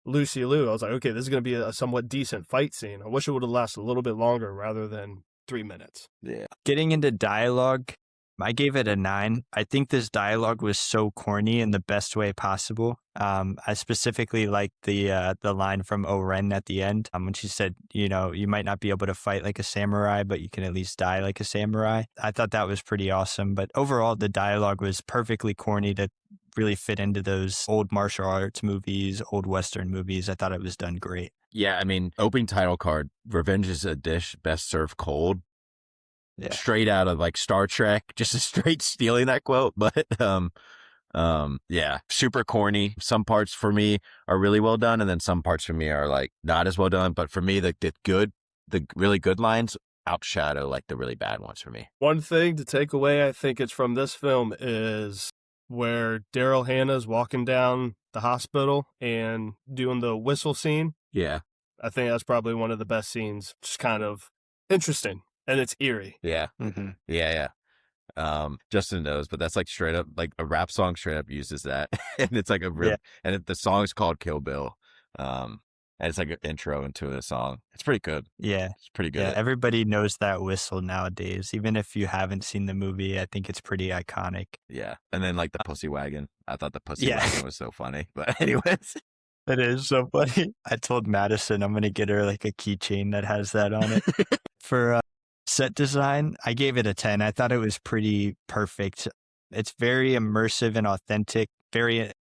Lucy Liu, I was like, okay, this is going to be a somewhat decent fight scene. I wish it would have lasted a little bit longer rather than 3 minutes. Yeah. Getting into dialogue, I gave it a 9. I think this dialogue was so corny in the best way possible. I specifically liked the line from Oren at the end when she said, you know, you might not be able to fight like a samurai, but you can at least die like a samurai. I thought that was pretty awesome. But overall, the dialogue was perfectly corny to really fit into those old martial arts movies, old Western movies. I thought it was done great. Yeah, I mean, opening title card, revenge is a dish best served cold. Yeah. Straight out of like Star Trek, just a straight stealing that quote. But yeah, super corny. Some parts for me are really well done, and then some parts for me are like not as well done. But for me, the really good lines outshadow like the really bad ones for me. One thing to take away, I think it's from this film, is where Daryl Hannah's walking down the hospital and doing the whistle scene. Yeah. I think that's probably one of the best scenes. Just kind of interesting. And it's eerie. Yeah. Mm-hmm. Yeah. Justin knows, but that's like straight up, like a rap song straight up uses that. And it's like the song's called Kill Bill. And it's like an intro into a song. It's pretty good. Yeah. It's pretty good. Yeah, everybody knows that whistle nowadays. Even if you haven't seen the movie, I think it's pretty iconic. Yeah. And then like the pussy wagon. I thought the pussy wagon was so funny. But anyways. It is so funny. I told Madison I'm going to get her like a keychain that has that on it. For set design, I gave it a 10. I thought it was pretty perfect. It's very immersive and authentic, very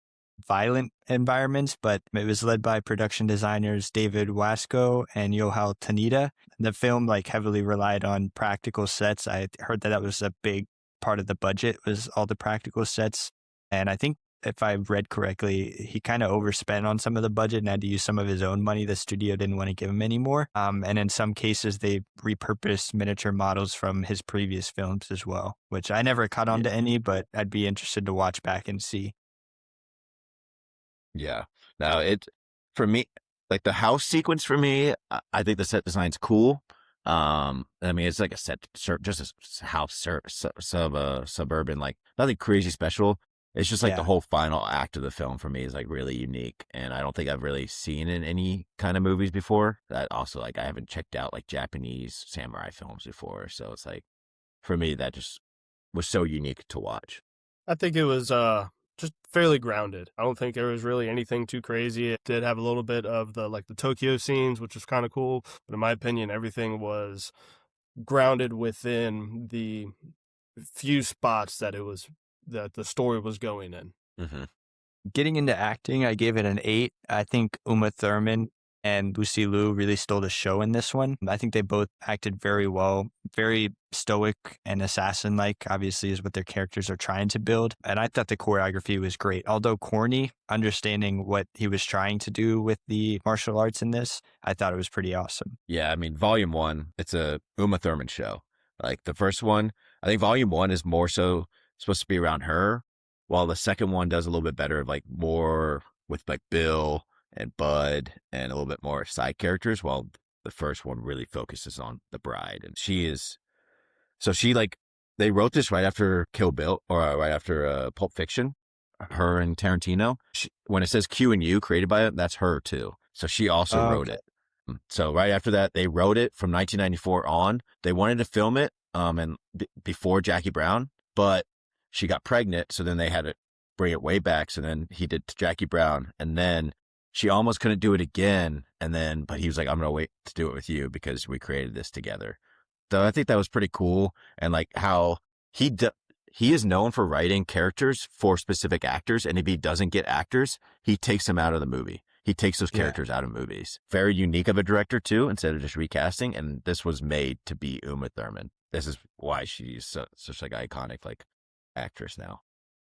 violent environments, but it was led by production designers David Wasco and Yohal Tanita. The film like heavily relied on practical sets. I heard that was a big part of the budget, was all the practical sets. And I think if I read correctly, he kind of overspent on some of the budget and had to use some of his own money. The studio didn't want to give him any more. And in some cases, they repurposed miniature models from his previous films as well, which I never caught on to any, but I'd be interested to watch back and see. Yeah. Now for me, like the house sequence for me, I think the set design's cool. I mean, it's like a set, just a house, suburban, like nothing crazy special. It's just like the whole final act of the film for me is like really unique. And I don't think I've really seen in any kind of movies before. That also, like, I haven't checked out like Japanese samurai films before. So it's like, for me, that just was so unique to watch. I think it was just fairly grounded. I don't think there was really anything too crazy. It did have a little bit of the Tokyo scenes, which was kind of cool. But in my opinion, everything was grounded within the few spots that the story was going in. Mm-hmm. Getting into acting, I gave it an 8. I think Uma Thurman and Lucy Liu really stole the show in this one. I think they both acted very well, very stoic and assassin-like, obviously, is what their characters are trying to build. And I thought the choreography was great. Although corny, understanding what he was trying to do with the martial arts in this, I thought it was pretty awesome. Yeah, I mean, Volume 1, it's a Uma Thurman show. Like the first one, I think Volume 1 is more so supposed to be around her, while the second one does a little bit better, like more with like Bill and Bud and a little bit more side characters, while the first one really focuses on the bride. And they wrote this right after Kill Bill, or right after Pulp Fiction, her and Tarantino. When it says Q and U created by it, that's her too. So she also wrote it. So right after that, they wrote it from 1994 on. They wanted to film it before Jackie Brown, but she got pregnant. So then they had to bring it way back. So then he did Jackie Brown, and then she almost couldn't do it again. But he was like, I'm going to wait to do it with you because we created this together. So I think that was pretty cool. And like how he is known for writing characters for specific actors. And if he doesn't get actors, he takes them out of the movie. He takes those characters out of movies. Very unique of a director too, instead of just recasting. And this was made to be Uma Thurman. This is why she's such like iconic like actress now.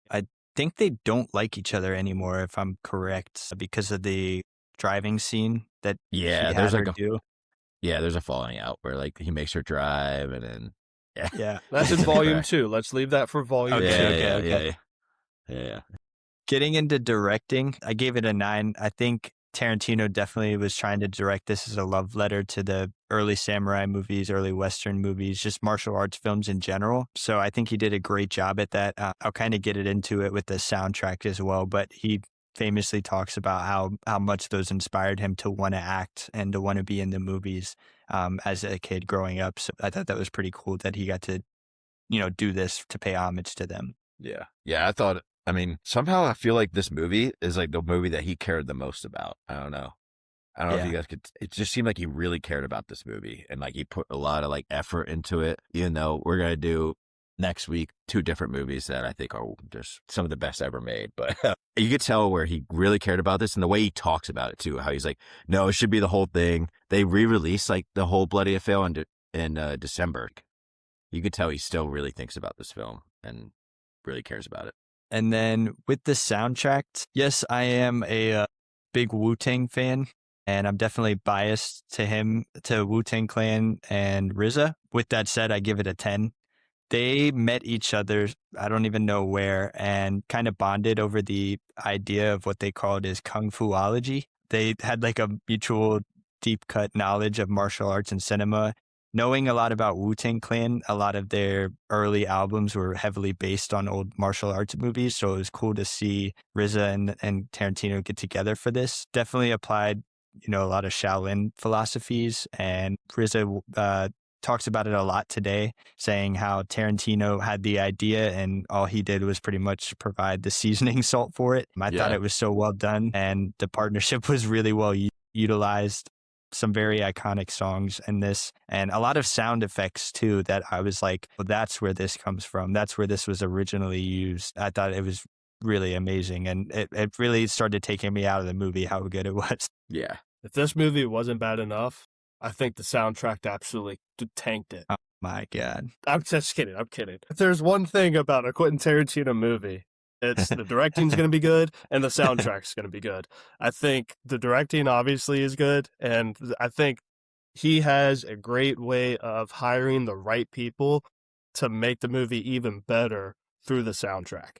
I think they don't like each other anymore, if I'm correct, because of the driving scene that there's a falling out where like he makes her drive, and then that's in Volume 2. Let's leave that for Volume 2. Yeah. Getting into directing, I gave it a 9. I think Tarantino definitely was trying to direct this as a love letter to the early samurai movies, early Western movies, just martial arts films in general. So I think he did a great job at that. I'll kind of get into it with the soundtrack as well, but he famously talks about how much those inspired him to want to act and to want to be in the movies as a kid growing up. So I thought that was pretty cool that he got to, do this to pay homage to them. Yeah. Yeah. I mean, somehow I feel like this movie is like the movie that he cared the most about. I don't know if you guys could, it just seemed like he really cared about this movie, and like he put a lot of like effort into it, even though we're going to do next week 2 different movies that I think are just some of the best ever made. But you could tell where he really cared about this, and the way he talks about it too, how he's like, no, it should be the whole thing. They re-released like the whole Bloody Affair in December. You could tell he still really thinks about this film and really cares about it. And then with the soundtrack, yes, I am a big Wu-Tang fan, and I'm definitely biased to Wu-Tang Clan and RZA. With that said, I give it a 10. They met each other, I don't even know where, and kind of bonded over the idea of what they called as Kung Fuology. They had like a mutual deep cut knowledge of martial arts and cinema. Knowing a lot about Wu-Tang Clan, a lot of their early albums were heavily based on old martial arts movies, so it was cool to see RZA and Tarantino get together for this. Definitely applied, a lot of Shaolin philosophies, and RZA talks about it a lot today, saying how Tarantino had the idea and all he did was pretty much provide the seasoning salt for it. I thought it was so well done, and the partnership was really well utilized. Some very iconic songs in this, and a lot of sound effects too, that I was like, well, that's where this comes from. That's where this was originally used. I thought it was really amazing, and it really started taking me out of the movie how good it was. Yeah. If this movie wasn't bad enough, I think the soundtrack absolutely tanked it. Oh my God. I'm just kidding. If there's one thing about a Quentin Tarantino movie, It's the directing's going to be good and the soundtrack's going to be good. I think the directing obviously is good, and I think he has a great way of hiring the right people to make the movie even better through the soundtrack.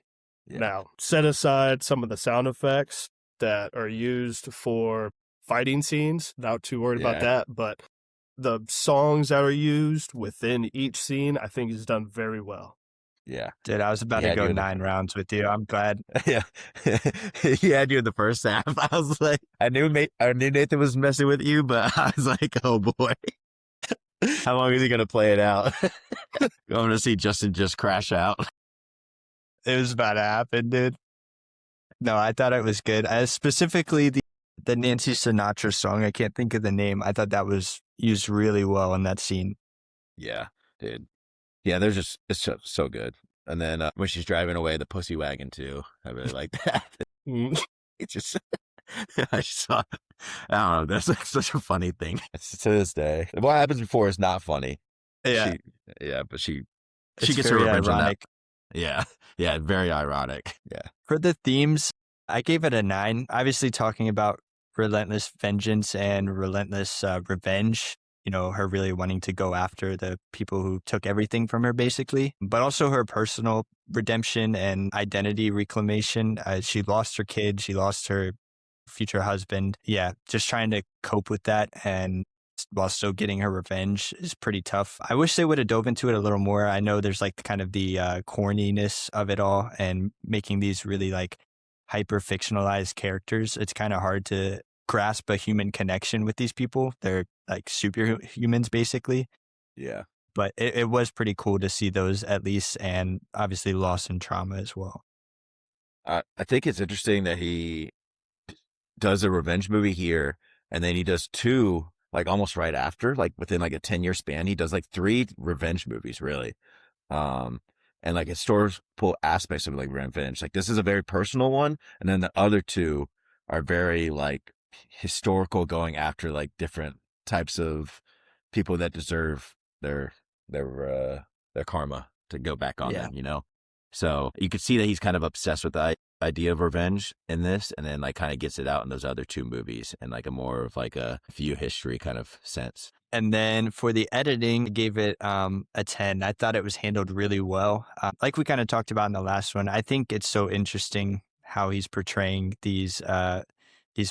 Yeah. Now, set aside some of the sound effects that are used for fighting scenes, not too worried about that, but the songs that are used within each scene, I think is done very well. Yeah. Dude, I was about to go 9 rounds with you. I'm glad. Yeah. He had you in the first half. I was like, I knew Nathan was messing with you, but I was like, oh boy. How long is he going to play it out? I'm going to see Justin just crash out. It was about to happen, dude. No, I thought it was good. Specifically, the Nancy Sinatra song, I can't think of the name. I thought that was used really well in that scene. Yeah, dude. Yeah, it's so good. And then when she's driving away, the pussy wagon too. I really like that. It's just, I saw, I don't know. That's like such a funny thing. It's, to this day, what happens before is not funny. Yeah, But she it's gets her very revenge on that. ironic. Yeah, very ironic. Yeah. For the themes, I gave it a 9. Obviously, talking about relentless vengeance and relentless revenge. You know, her really wanting to go after the people who took everything from her, basically, but also her personal redemption and identity reclamation. She lost her kid. She lost her future husband. Yeah, just trying to cope with that and while still getting her revenge is pretty tough. I wish they would have dove into it a little more. I know there's like kind of the corniness of it all and making these really like hyper fictionalized characters. It's kind of hard to grasp a human connection with these people. They're like superhumans, basically. Yeah. But it was pretty cool to see those at least, and obviously loss and trauma as well. I think it's interesting that he does a revenge movie here, and then he does 2 like almost right after, like within like a 10-year span. He does like 3 revenge movies, really. And like historical aspects of like revenge. Like this is a very personal one, and then the other 2 are very like historical, going after like different types of people that deserve their karma to go back on them, you know? So you could see that he's kind of obsessed with the idea of revenge in this, and then like kind of gets it out in those other 2 movies in like a more of like a view history kind of sense. And then for the editing, I gave it a 10. I thought it was handled really well. Like we kind of talked about in the last one, I think it's so interesting how he's portraying these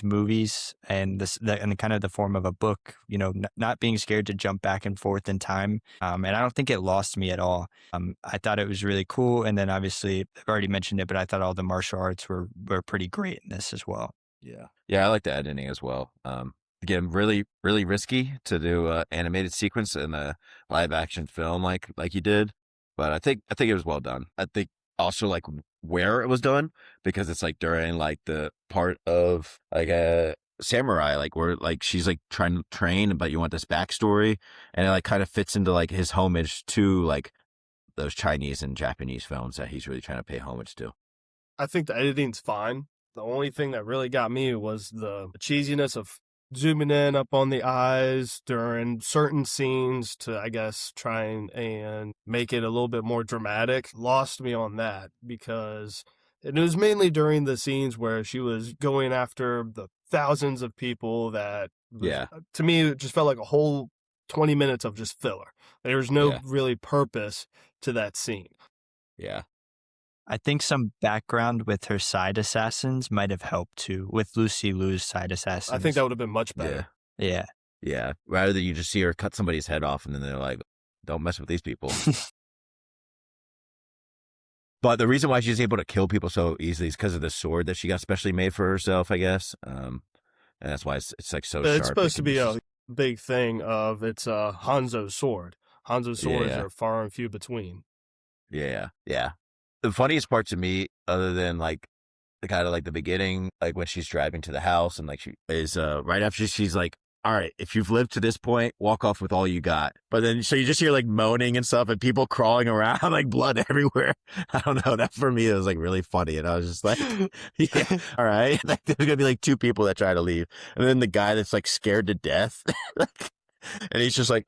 movies and and kind of the form of a book, you know, not being scared to jump back and forth in time. And I don't think it lost me at all. I thought it was really cool. And then obviously I've already mentioned it, but I thought all the martial arts were pretty great in this as well. Yeah. Yeah. I like the editing as well. Again, really, really risky to do an animated sequence in a live action film like you did. But I think it was well done. I think also like where it was done, because it's like during like the part of like a samurai, like where like she's like trying to train, but you want this backstory, and it like kind of fits into like his homage to like those Chinese and Japanese films that he's really trying to pay homage to. I think the editing's fine. The only thing that really got me was the cheesiness of zooming in up on the eyes during certain scenes to, I guess, try and make it a little bit more dramatic. Lost me on that, because it was mainly during the scenes where she was going after the thousands of people that, to me, it just felt like a whole 20 minutes of just filler. There was no really purpose to that scene. Yeah. I think some background with her side assassins might have helped too, with Lucy Liu's side assassins. I think that would have been much better. Yeah. Yeah. Rather than you just see her cut somebody's head off and then they're like, don't mess with these people. But the reason why she's able to kill people so easily is because of the sword that she got specially made for herself, I guess. And that's why it's like so sharp. It's supposed to be a big thing of it's Hanzo's sword. Hanzo's swords are far and few between. Yeah. Yeah. The funniest part to me, other than like the kind of like the beginning, like when she's driving to the house and like she is right after she's like, all right, if you've lived to this point, walk off with all you got. But then, so you just hear like moaning and stuff and people crawling around, like blood everywhere. I don't know. That for me, it was like really funny. And I was just like, yeah, all right. Like there's going to be like 2 people that try to leave. And then the guy that's like scared to death. and he's just like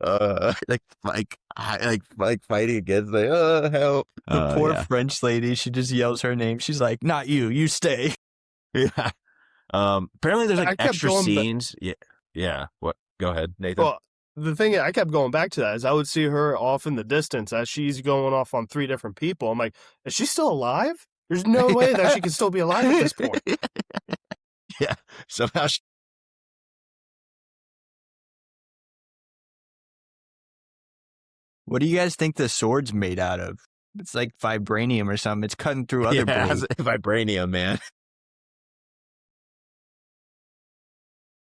fighting against, like, help. The poor Yeah. French lady, she just yells her name. She's like, not you, you stay. Yeah. Apparently there's I like kept extra going back- scenes. Yeah. Yeah. What? Go ahead, Nathan. Well, the thing I kept going back to that is I would see her off in the distance as she's going off on 3 different people. I'm like, is she still alive? There's no way that she can still be alive at this point. Yeah. Somehow What do you guys think the sword's made out of? It's like vibranium or something. It's cutting through other it blades. has vibranium, man.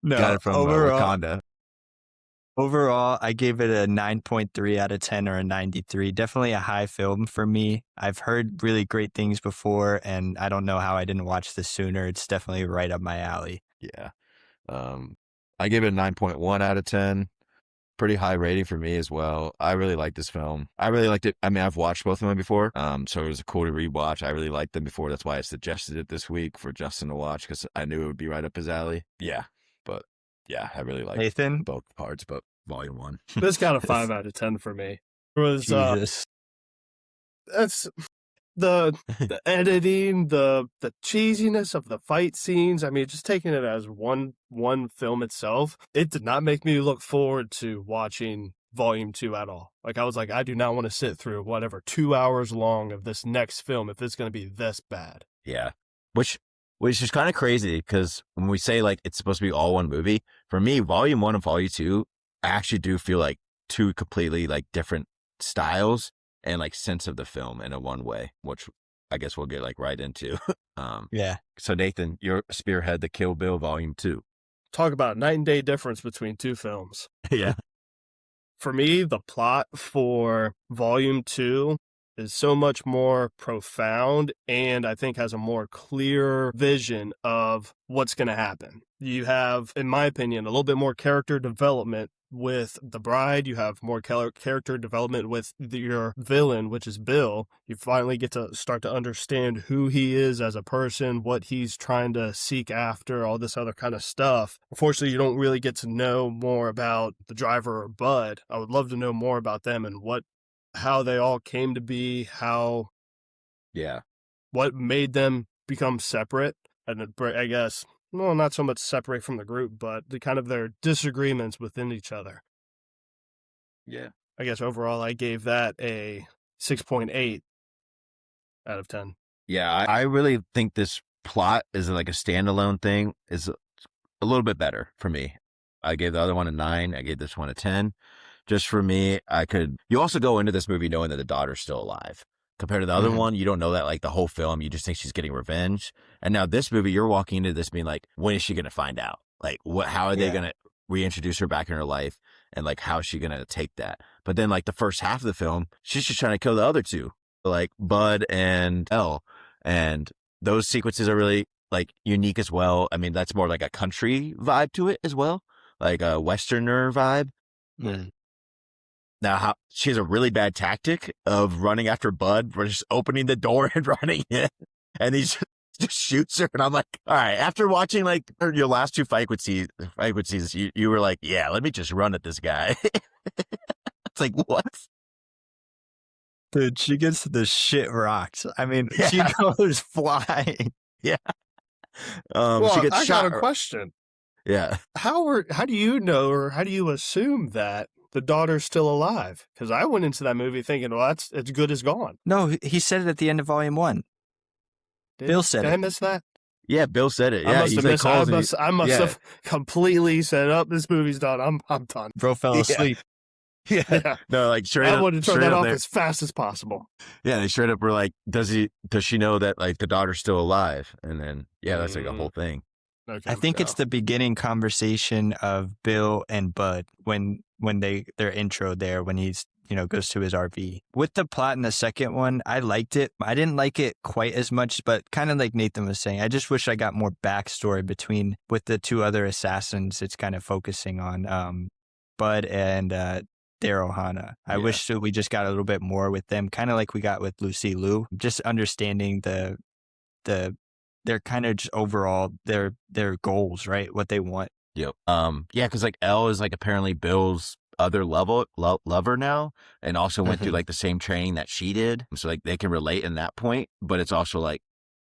No, Got it from Wakanda. Overall, I gave it a 9.3 out of 10 or a 93. Definitely a high film for me. I've heard really great things before, and I don't know how I didn't watch this sooner. It's definitely right up my alley. Yeah. I give it a 9.1 out of 10. Pretty high rating for me as well. I really like this film. I really liked it. I mean, I've watched both of them before, so it was cool to rewatch. I really liked them before. That's why I suggested it this week for Justin to watch, because I knew it would be right up his alley. Yeah, but yeah, I really liked Nathan? both parts, but Volume 1. This got a 5 out of 10 for me. It was Jesus. that's the editing, the cheesiness of the fight scenes. I mean, just taking it as one film itself, it did not make me look forward to watching Volume 2 at all. Like, I was like, I do not want to sit through whatever 2 hours long of this next film if it's going to be this bad. Yeah, which is kind of crazy, because when we say like it's supposed to be all one movie, for me, Volume 1 and Volume 2, I actually do feel like 2 completely like different styles and like sense of the film in a one way, which I guess we'll get like right into. Yeah. So Nathan, you're spearhead the Kill Bill Volume 2. Talk about night and day difference between 2 films. Yeah. For me, the plot for Volume 2 is so much more profound, and I think has a more clear vision of what's going to happen. You have, in my opinion, a little bit more character development with the bride. You have more character development with your villain, which is Bill. You finally get to start to understand who he is as a person, what he's trying to seek after, all this other kind of stuff. Unfortunately, you don't really get to know more about the driver or Bud. I would love to know more about them and how they all came to be, what made them become separate. And I guess, well, not so much separate from the group, but their disagreements within each other. Yeah. I guess overall I gave that a 6.8 out of 10. Yeah, I really think this plot is like a standalone thing is a little bit better for me. I gave the other one a 9. I gave this one a 10. Just for me, you also go into this movie knowing that the daughter's still alive. Compared to the other one, you don't know that like the whole film. You just think she's getting revenge. And now this movie, you're walking into this being like, when is she going to find out? Like, how are they going to reintroduce her back in her life? And like, how is she going to take that? But then like the first half of the film, she's just trying to kill the other 2, like Bud and Elle. And those sequences are really like unique as well. I mean, that's more like a country vibe to it as well, like a Westerner vibe. Mm. Now, she has a really bad tactic of running after Bud, just opening the door and running in, and he just shoots her. And I'm like, all right, after watching like your last 2 fight scenes, you were like, yeah, let me just run at this guy. It's like, what? Dude, she gets the shit rocked. I mean, she goes flying. Yeah. Well, she gets I shot. got a question. Yeah. How do you know, or how do you assume that the daughter's still alive? Because I went into that movie thinking, well, it's good as gone. No, he said it at the end of Volume 1. Bill said Did it. I miss that? Yeah, Bill said it. I Yeah, must have missed. I must have completely said, "Up, this movie's done. I'm done." Bro fell asleep. Yeah. No, like straight up. I wanted to turn straight that up off there. as fast as possible. Yeah, they straight up were like, does she know that like the daughter's still alive? And then that's like a whole thing. Okay, I think it's the beginning conversation of Bill and Bud when their intro there, when he's goes to his RV. With the plot in the second one, I liked it. I didn't like it quite as much, but kind of like Nathan was saying, I just wish I got more backstory with the 2 other assassins. It's kind of focusing on Bud and Daryl Hannah. I wish that we just got a little bit more with them, kind of like we got with Lucy Liu. Just understanding their kind of just overall their goals, right? What they want Yep. Yeah, because like Elle is like apparently Bill's other lover now, and also went through like the same training that she did, so like they can relate in that point. But it's also like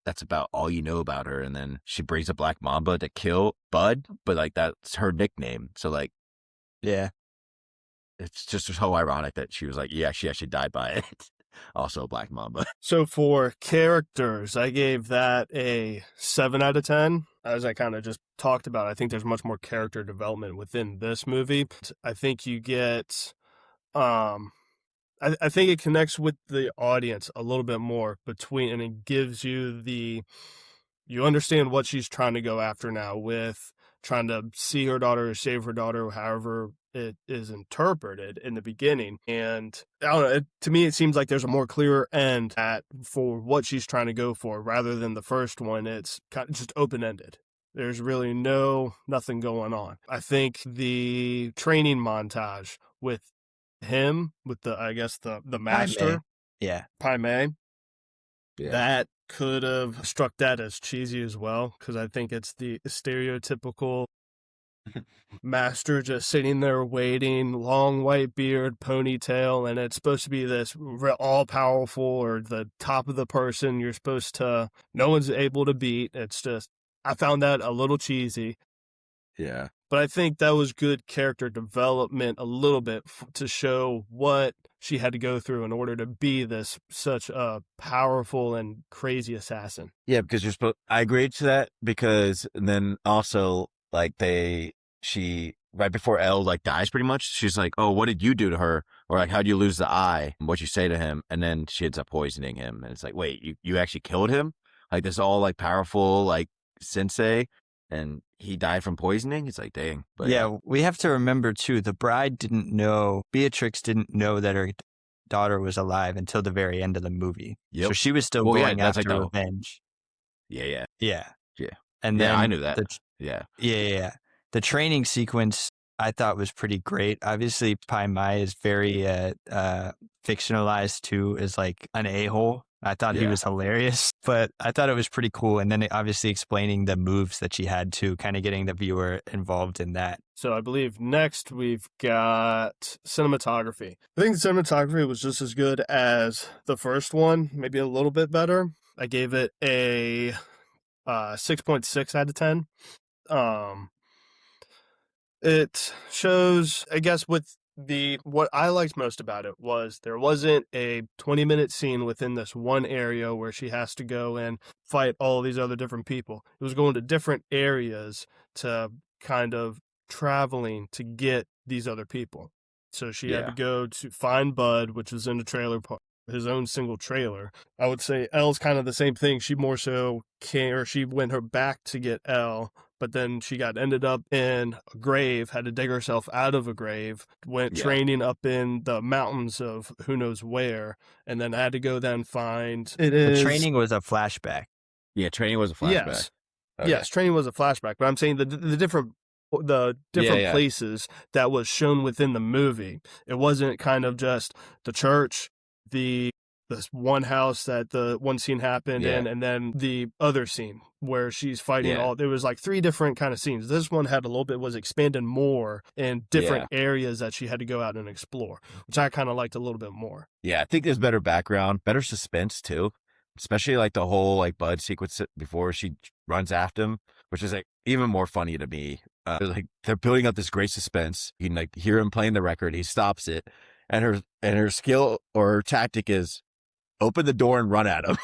that's about all you know about her, and then she brings a black mamba to kill Bud, but like that's her nickname, so like Yeah. it's just so ironic that she was like, yeah, she actually died by it. Also, Black Mamba. So for characters, I gave that a 7 out of 10. As I kind of just talked about, I think there's much more character development within this movie. I think you get, I think it connects with the audience a little bit more and it gives you you understand what she's trying to go after now with trying to see her daughter or save her daughter, however it is interpreted in the beginning. And I don't know, to me, it seems like there's a more clear end for what she's trying to go for rather than the first one. It's kind of just open-ended. There's really nothing going on. I think the training montage with him, with the master, Yeah. Pai Mei, Yeah. that could have struck that as cheesy as well, because I think it's the stereotypical master just sitting there waiting, long white beard, ponytail, and it's supposed to be this all-powerful or the top of the person you're supposed to, no one's able to beat. It's just, I found that a little cheesy. Yeah. But I think that was good character development a little bit to show what she had to go through in order to be such a powerful and crazy assassin. Yeah, because I agreed to that because then also like she right before Elle like dies pretty much, she's like, oh, what did you do to her? Or like, how'd you lose the eye? What'd you say to him? And then she ends up poisoning him. And it's like, wait, you actually killed him? Like this all like powerful like sensei, and he died from poisoning? It's like, dang. But yeah, we have to remember too, Beatrix didn't know that her daughter was alive until the very end of the movie. Yep. So she was still going after like revenge. Yeah. And then I knew that. Yeah. The training sequence I thought was pretty great. Obviously, Pai Mai is very fictionalized too as like an a-hole. I thought he was hilarious, but I thought it was pretty cool. And then obviously explaining the moves that she had too, kind of getting the viewer involved in that. So I believe next we've got cinematography. I think the cinematography was just as good as the first one, maybe a little bit better. I gave it a 6.6 out of 10. It shows, I guess, what I liked most about it was there wasn't a 20-minute scene within this one area where she has to go and fight all these other different people. It was going to different areas to kind of traveling to get these other people. So she had to go to find Bud, which was in the trailer park, his own single trailer. I would say Elle's kind of the same thing. She more so she went her back to get Elle, but then she ended up in a grave, had to dig herself out of a grave, went training up in the mountains of who knows where, and then had to go then find The training was a flashback. Yeah, training was a flashback. Yes. Okay. Yes, training was a flashback, but I'm saying the different places that was shown within the movie. It wasn't kind of just the church, this one house that the one scene happened in, and then the other scene where she's fighting there was like 3 different kind of scenes. This one was expanded more in different areas that she had to go out and explore, which I kind of liked a little bit more. Yeah, I think there's better background, better suspense too, especially like the whole like Bud sequence before she runs after him, which is like even more funny to me. Like they're building up this great suspense. You can like hear him playing the record. He stops it, and her skill or her tactic is open the door and run at him.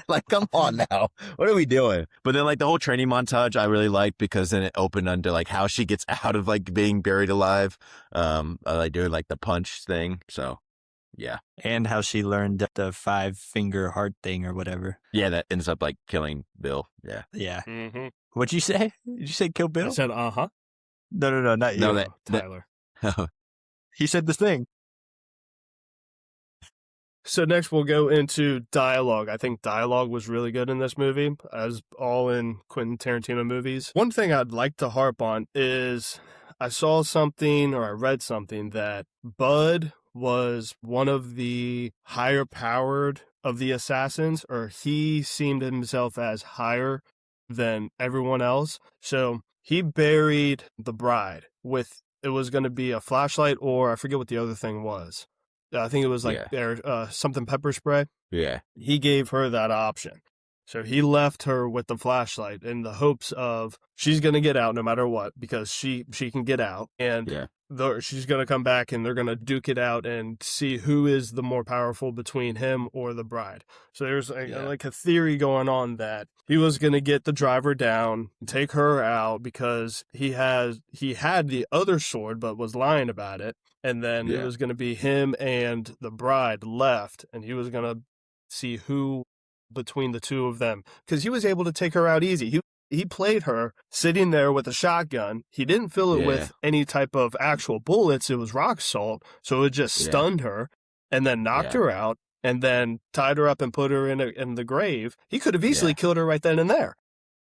Like, come on now. What are we doing? But then like the whole training montage I really liked because then it opened under like how she gets out of like being buried alive. I like doing like the punch thing. So yeah. And how she learned the 5-finger heart thing or whatever. Yeah, that ends up like killing Bill. Yeah. Yeah. Mm-hmm. What'd you say? Did you say kill Bill? I said, uh-huh. No, not you. No, Tyler. He said the thing. So next we'll go into dialogue. I think dialogue was really good in this movie, as all in Quentin Tarantino movies. One thing I'd like to harp on is I saw something or I read something that Bud was one of the higher powered of the assassins, or he seemed himself as higher than everyone else. So he buried the bride with, it was going to be a flashlight, or I forget what the other thing was. I think it was like something pepper spray. Yeah. He gave her that option. So he left her with the flashlight in the hopes of she's going to get out no matter what, because she can get out, and she's going to come back and they're going to duke it out and see who is the more powerful between him or the bride. So there's like a theory going on that he was going to get the driver down, take her out, because he had the other sword but was lying about it. And then it was going to be him and the bride left, and he was going to see who between the two of them, because he was able to take her out easy. He played her sitting there with a shotgun. He didn't fill it with any type of actual bullets. It was rock salt, so it just stunned her and then knocked her out, and then tied her up and put her in the grave. He could have easily killed her right then and there.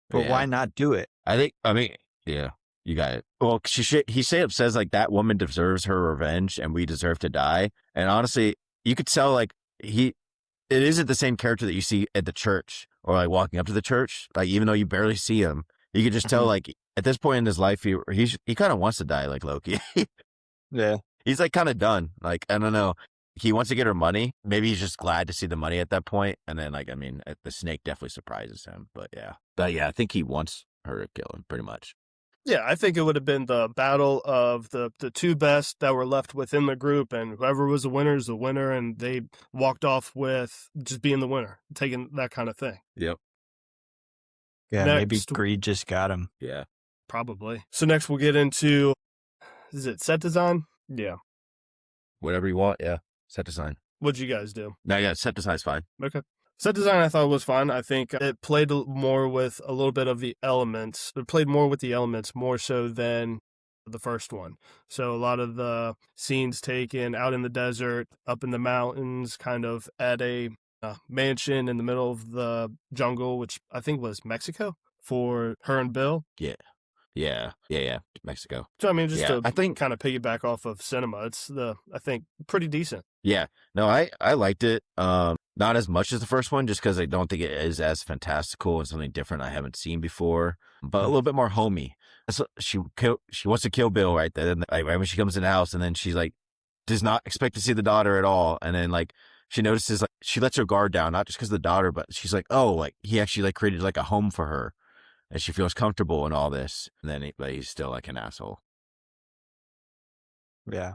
But why not do it? I mean, you got it. Well, he straight up says like that woman deserves her revenge and we deserve to die. And honestly, you could tell like it isn't the same character that you see at the church or like walking up to the church. Like, even though you barely see him, you could just tell like at this point in his life, he kind of wants to die like Loki. Yeah. He's like kind of done. Like, I don't know. He wants to get her money. Maybe he's just glad to see the money at that point. And then like, I mean, the snake definitely surprises him, but yeah, I think he wants her to kill him pretty much. Yeah, I think it would have been the battle of the two best that were left within the group, and whoever was the winner is the winner, and they walked off with just being the winner, taking that kind of thing. Yep. Yeah, maybe greed just got him. Yeah. Probably. So next we'll get into, is it set design? Yeah. Whatever you want, yeah. Set design. What'd you guys do? No, yeah, set design's fine. Okay. Set design I thought was fun. I think it played more with a little bit of the elements. It played more with the elements more so than the first one. So a lot of the scenes taken out in the desert, up in the mountains, kind of at a mansion in the middle of the jungle, which I think was Mexico for her and Bill. Yeah. Mexico. So I mean, just to I think kind of piggyback off of cinema, it's I think pretty decent. Yeah. No, I liked it. Not as much as the first one, just because I don't think it is as fantastical and something different I haven't seen before, but a little bit more homey. So she wants to kill Bill right then. Like, right when she comes in the house, and then she's like, does not expect to see the daughter at all. And then like, she notices like she lets her guard down, not just because of the daughter, but she's like, oh, like he actually like created like a home for her, and she feels comfortable in all this. And then but he's still like an asshole. Yeah.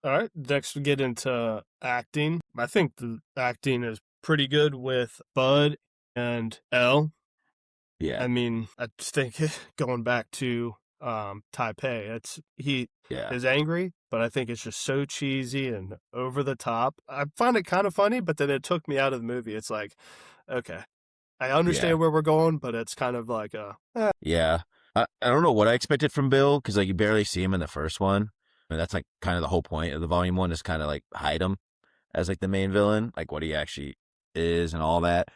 All right, next we get into acting. I think the acting is pretty good with Bud and Elle. Yeah. I mean, I think going back to Taipei, he is angry, but I think it's just so cheesy and over the top. I find it kind of funny, but then it took me out of the movie. It's like, okay, I understand where we're going, but it's kind of like Yeah. I don't know what I expected from Bill, because like you barely see him in the first one. And that's like kind of the whole point of the volume one, is kind of like hide him as like the main villain, like what he actually is and all that.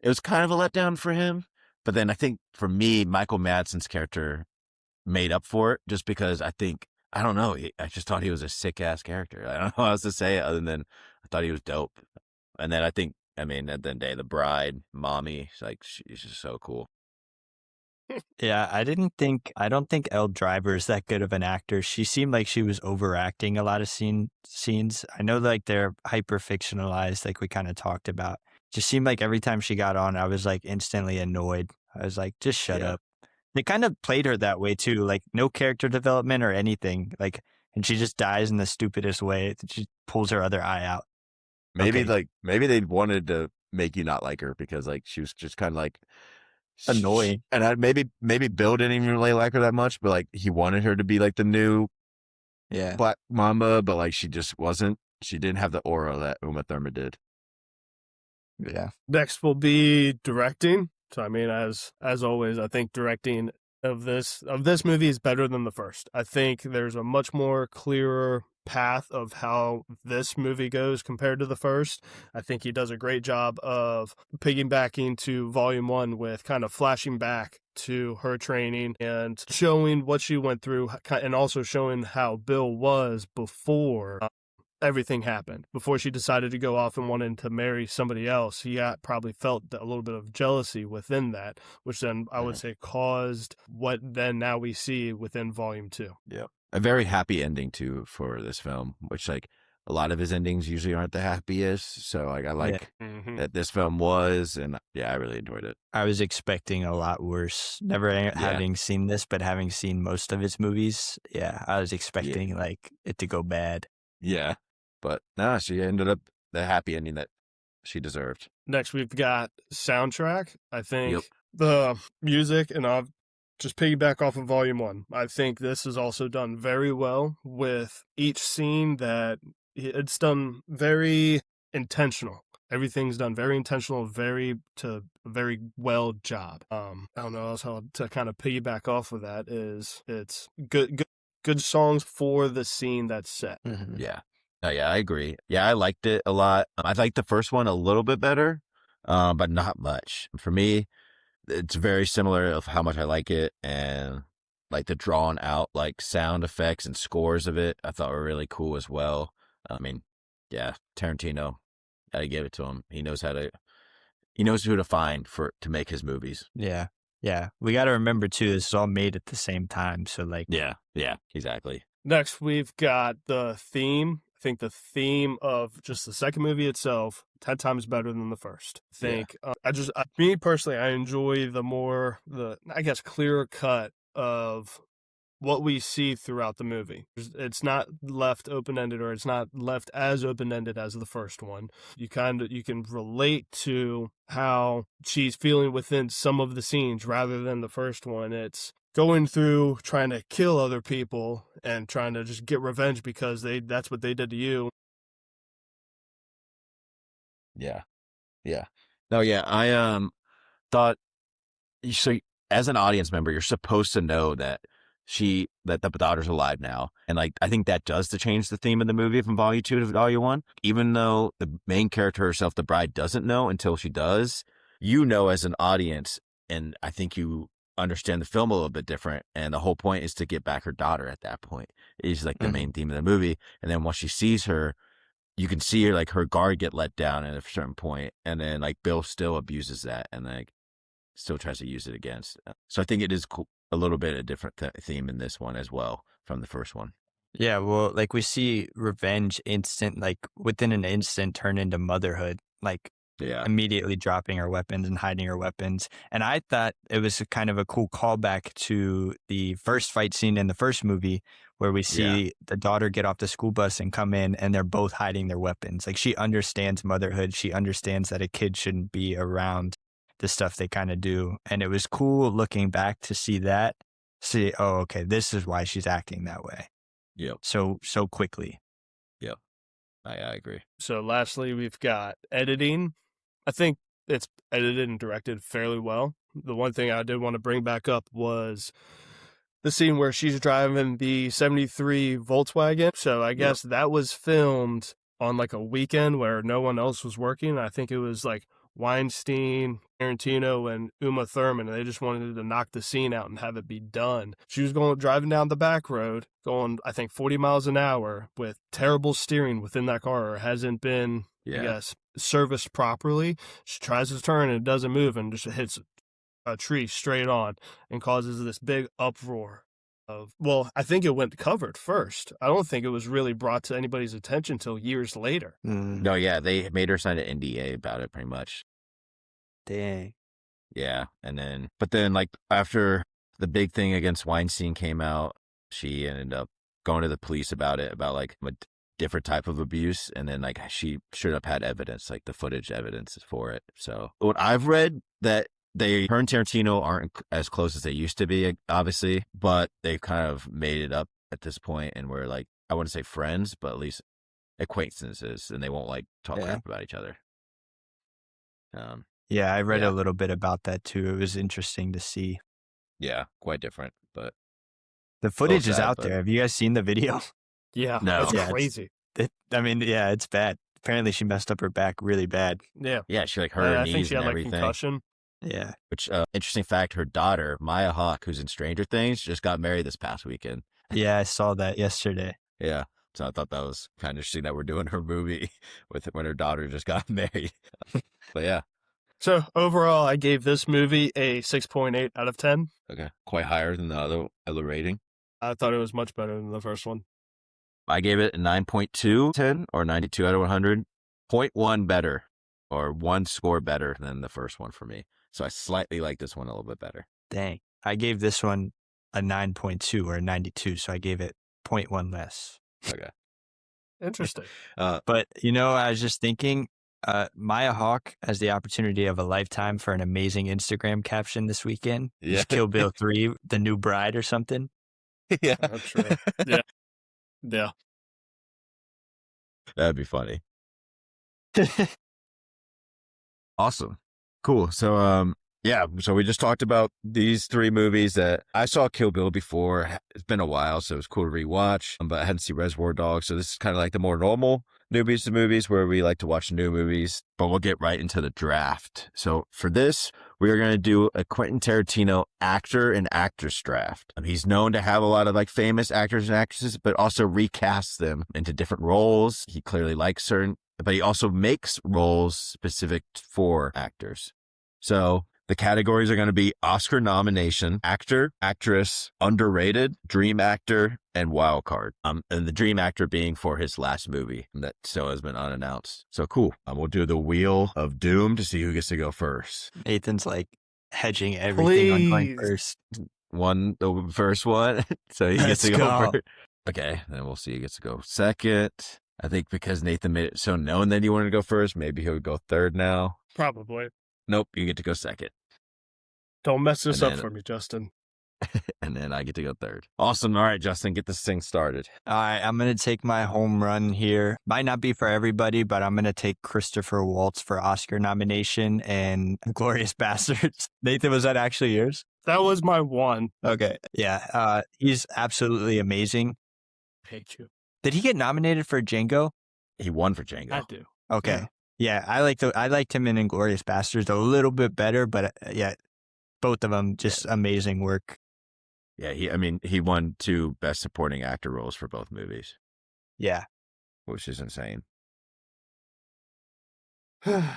It was kind of a letdown for him. But then I think for me, Michael Madsen's character made up for it, just because I don't know. I just thought he was a sick ass character. I don't know how else to say it other than I thought he was dope. And then at the end of the day, the bride, mommy, she's just so cool. Yeah, I don't think Elle Driver is that good of an actor. She seemed like she was overacting a lot of scenes. I know like they're hyper fictionalized, like we kind of talked about. Just seemed like every time she got on, I was like instantly annoyed. I was like, just shut up. They kind of played her that way too, like no character development or anything. Like, and she just dies in the stupidest way. She pulls her other eye out. Maybe they wanted to make you not like her, because like she was just kind of like annoying. And maybe Bill didn't even really like her that much, but like he wanted her to be like the new Black Mamba, but like she just wasn't. She didn't have the aura that Uma Thurman did. Yeah. Next will be directing. So I mean, as always, I think directing of this movie is better than the first. I think there's a much more clearer path of how this movie goes compared to the first. I think he does a great job of piggybacking to volume one with kind of flashing back to her training and showing what she went through, and also showing how Bill was before everything happened. Before she decided to go off and wanted to marry somebody else, he probably felt a little bit of jealousy within that, which then I would say caused what then now we see within Volume 2. Yeah. A very happy ending too for this film, which like a lot of his endings usually aren't the happiest. So like I like that this film was, and yeah, I really enjoyed it. I was expecting a lot worse. Never having seen this, but having seen most of his movies, I was expecting like it to go bad. Yeah. But no, she ended up the happy ending that she deserved. Next, we've got soundtrack. I think the music, and I'll just piggyback off of Volume 1. I think this is also done very well with each scene that it's done very intentional. Everything's done very intentional, very well job. I don't know how to kind of piggyback off of that is it's good songs for the scene that's set. Mm-hmm. Yeah. Oh, yeah, I agree. Yeah, I liked it a lot. I liked the first one a little bit better, but not much. For me, it's very similar of how much I like it, and like the drawn out like sound effects and scores of it, I thought were really cool as well. I mean, yeah, Tarantino, gotta give it to him. He knows who to find to make his movies. Yeah. Yeah. We got to remember too, this is all made at the same time. So like, yeah, exactly. Next, we've got the theme. I think the theme of just the second movie itself, 10 times better than the first. I think, me personally, I enjoy the clearer cut of what we see throughout the movie. It's not left open-ended, or it's not left as open-ended as the first one. You can relate to how she's feeling within some of the scenes rather than the first one. It's going through trying to kill other people and trying to just get revenge because that's what they did to you. Yeah. No, yeah, I thought, so as an audience member, you're supposed to know that the daughter's alive now. And like, I think that does to change the theme of the movie from Volume 2 to Volume 1. Even though the main character herself, the bride, doesn't know until she does, as an audience, and I think you understand the film a little bit different. And the whole point is to get back her daughter at that point. It's like the main theme of the movie. And then once she sees her, you can see her, like her guard get let down at a certain point. And then like Bill still abuses that and like still tries to use it against. So I think it is cool. A little bit of a different theme in this one as well from the first one. Yeah, well, like we see revenge within an instant turn into motherhood, like immediately dropping her weapons and hiding her weapons. And I thought it was kind of a cool callback to the first fight scene in the first movie where we see the daughter get off the school bus and come in and they're both hiding their weapons. Like she understands motherhood. She understands that a kid shouldn't be around the stuff they kind of do. And it was cool looking back to see, oh, okay, this is why she's acting that way. Yep. So quickly. Yep. I agree. So lastly, we've got editing. I think it's edited and directed fairly well. The one thing I did want to bring back up was the scene where she's driving the 73 Volkswagen. So I guess that was filmed on like a weekend where no one else was working. I think it was like Weinstein, Tarantino, and Uma Thurman, and they just wanted to knock the scene out and have it be done. She was driving down the back road, going, I think, 40 miles an hour with terrible steering within that car, or hasn't been, I guess, serviced properly. She tries to turn and it doesn't move and just hits a tree straight on and causes this big uproar. I think it went covered first. I don't think it was really brought to anybody's attention until years later. No, yeah, they made her sign an NDA about it pretty much. Dang. Yeah, but then like after the big thing against Weinstein came out, she ended up going to the police about like a different type of abuse, and then like she should have had evidence, like the footage evidence for it. So what I've read, that her and Tarantino aren't as close as they used to be, obviously, but they've kind of made it up at this point, and we're like, I wouldn't say friends, but at least acquaintances, and they won't like talk crap about each other. Yeah, I read a little bit about that too. It was interesting to see. Yeah, quite different, but the footage is out there. Have you guys seen the video? Yeah, no, it's crazy. It's bad. Apparently, she messed up her back really bad. Yeah, she like hurt her knees, I think she had and like everything. concussion. Yeah. Which, interesting fact, her daughter, Maya Hawke, who's in Stranger Things, just got married this past weekend. Yeah, I saw that yesterday. Yeah. So I thought that was kind of interesting that we're doing her movie with when her daughter just got married. But yeah. So overall, I gave this movie a 6.8 out of 10. Okay. Quite higher than the other rating. I thought it was much better than the first one. I gave it a 9.2 10 or 92 out of 100. 0.1 better or one score better than the first one for me. So I slightly like this one a little bit better. Dang. I gave this one a 9.2 or a 92, so I gave it 0.1 less. Okay. Interesting. But, I was just thinking, Maya Hawke has the opportunity of a lifetime for an amazing Instagram caption this weekend. Yeah. Just Kill Bill 3, The New Bride or something. Yeah. That's true. Yeah. Yeah. That'd be funny. Awesome. Cool. So, so we just talked about these three movies that I saw Kill Bill before. It's been a while, so it was cool to rewatch, but I hadn't seen Reservoir Dogs. So this is kind of like the more normal newbies to movies where we like to watch new movies, but we'll get right into the draft. So for this, we are going to do a Quentin Tarantino actor and actress draft. He's known to have a lot of like famous actors and actresses, but also recasts them into different roles. He clearly likes certain, but he also makes roles specific for actors. So the categories are going to be Oscar nomination, actor, actress, underrated, dream actor, and wild card. And the dream actor being for his last movie that still has been unannounced. So cool. We'll do the Wheel of Doom to see who gets to go first. Nathan's like hedging everything on going first. The first one. So he gets to Let's go go. first. Okay. Then we'll see who gets to go second. I think because Nathan made it so known that he wanted to go first, maybe he'll go third now. Probably. Nope. You get to go second. Don't mess this And up then- for me, Justin. And then I get to go third. Awesome. All right, Justin, get this thing started. All right, I'm going to take my home run here. Might not be for everybody, but I'm going to take Christopher Waltz for Oscar nomination and Glorious Bastards. Nathan, was that actually yours? That was my one. Okay. Yeah. He's absolutely amazing. Hate you. Did he get nominated for Django? He won for Django. I do. Okay. Yeah, I liked him in Inglourious Bastards a little bit better, but yeah, both of them just amazing work. Yeah, he won 2 Best Supporting Actor roles for both movies, Yeah. which is insane.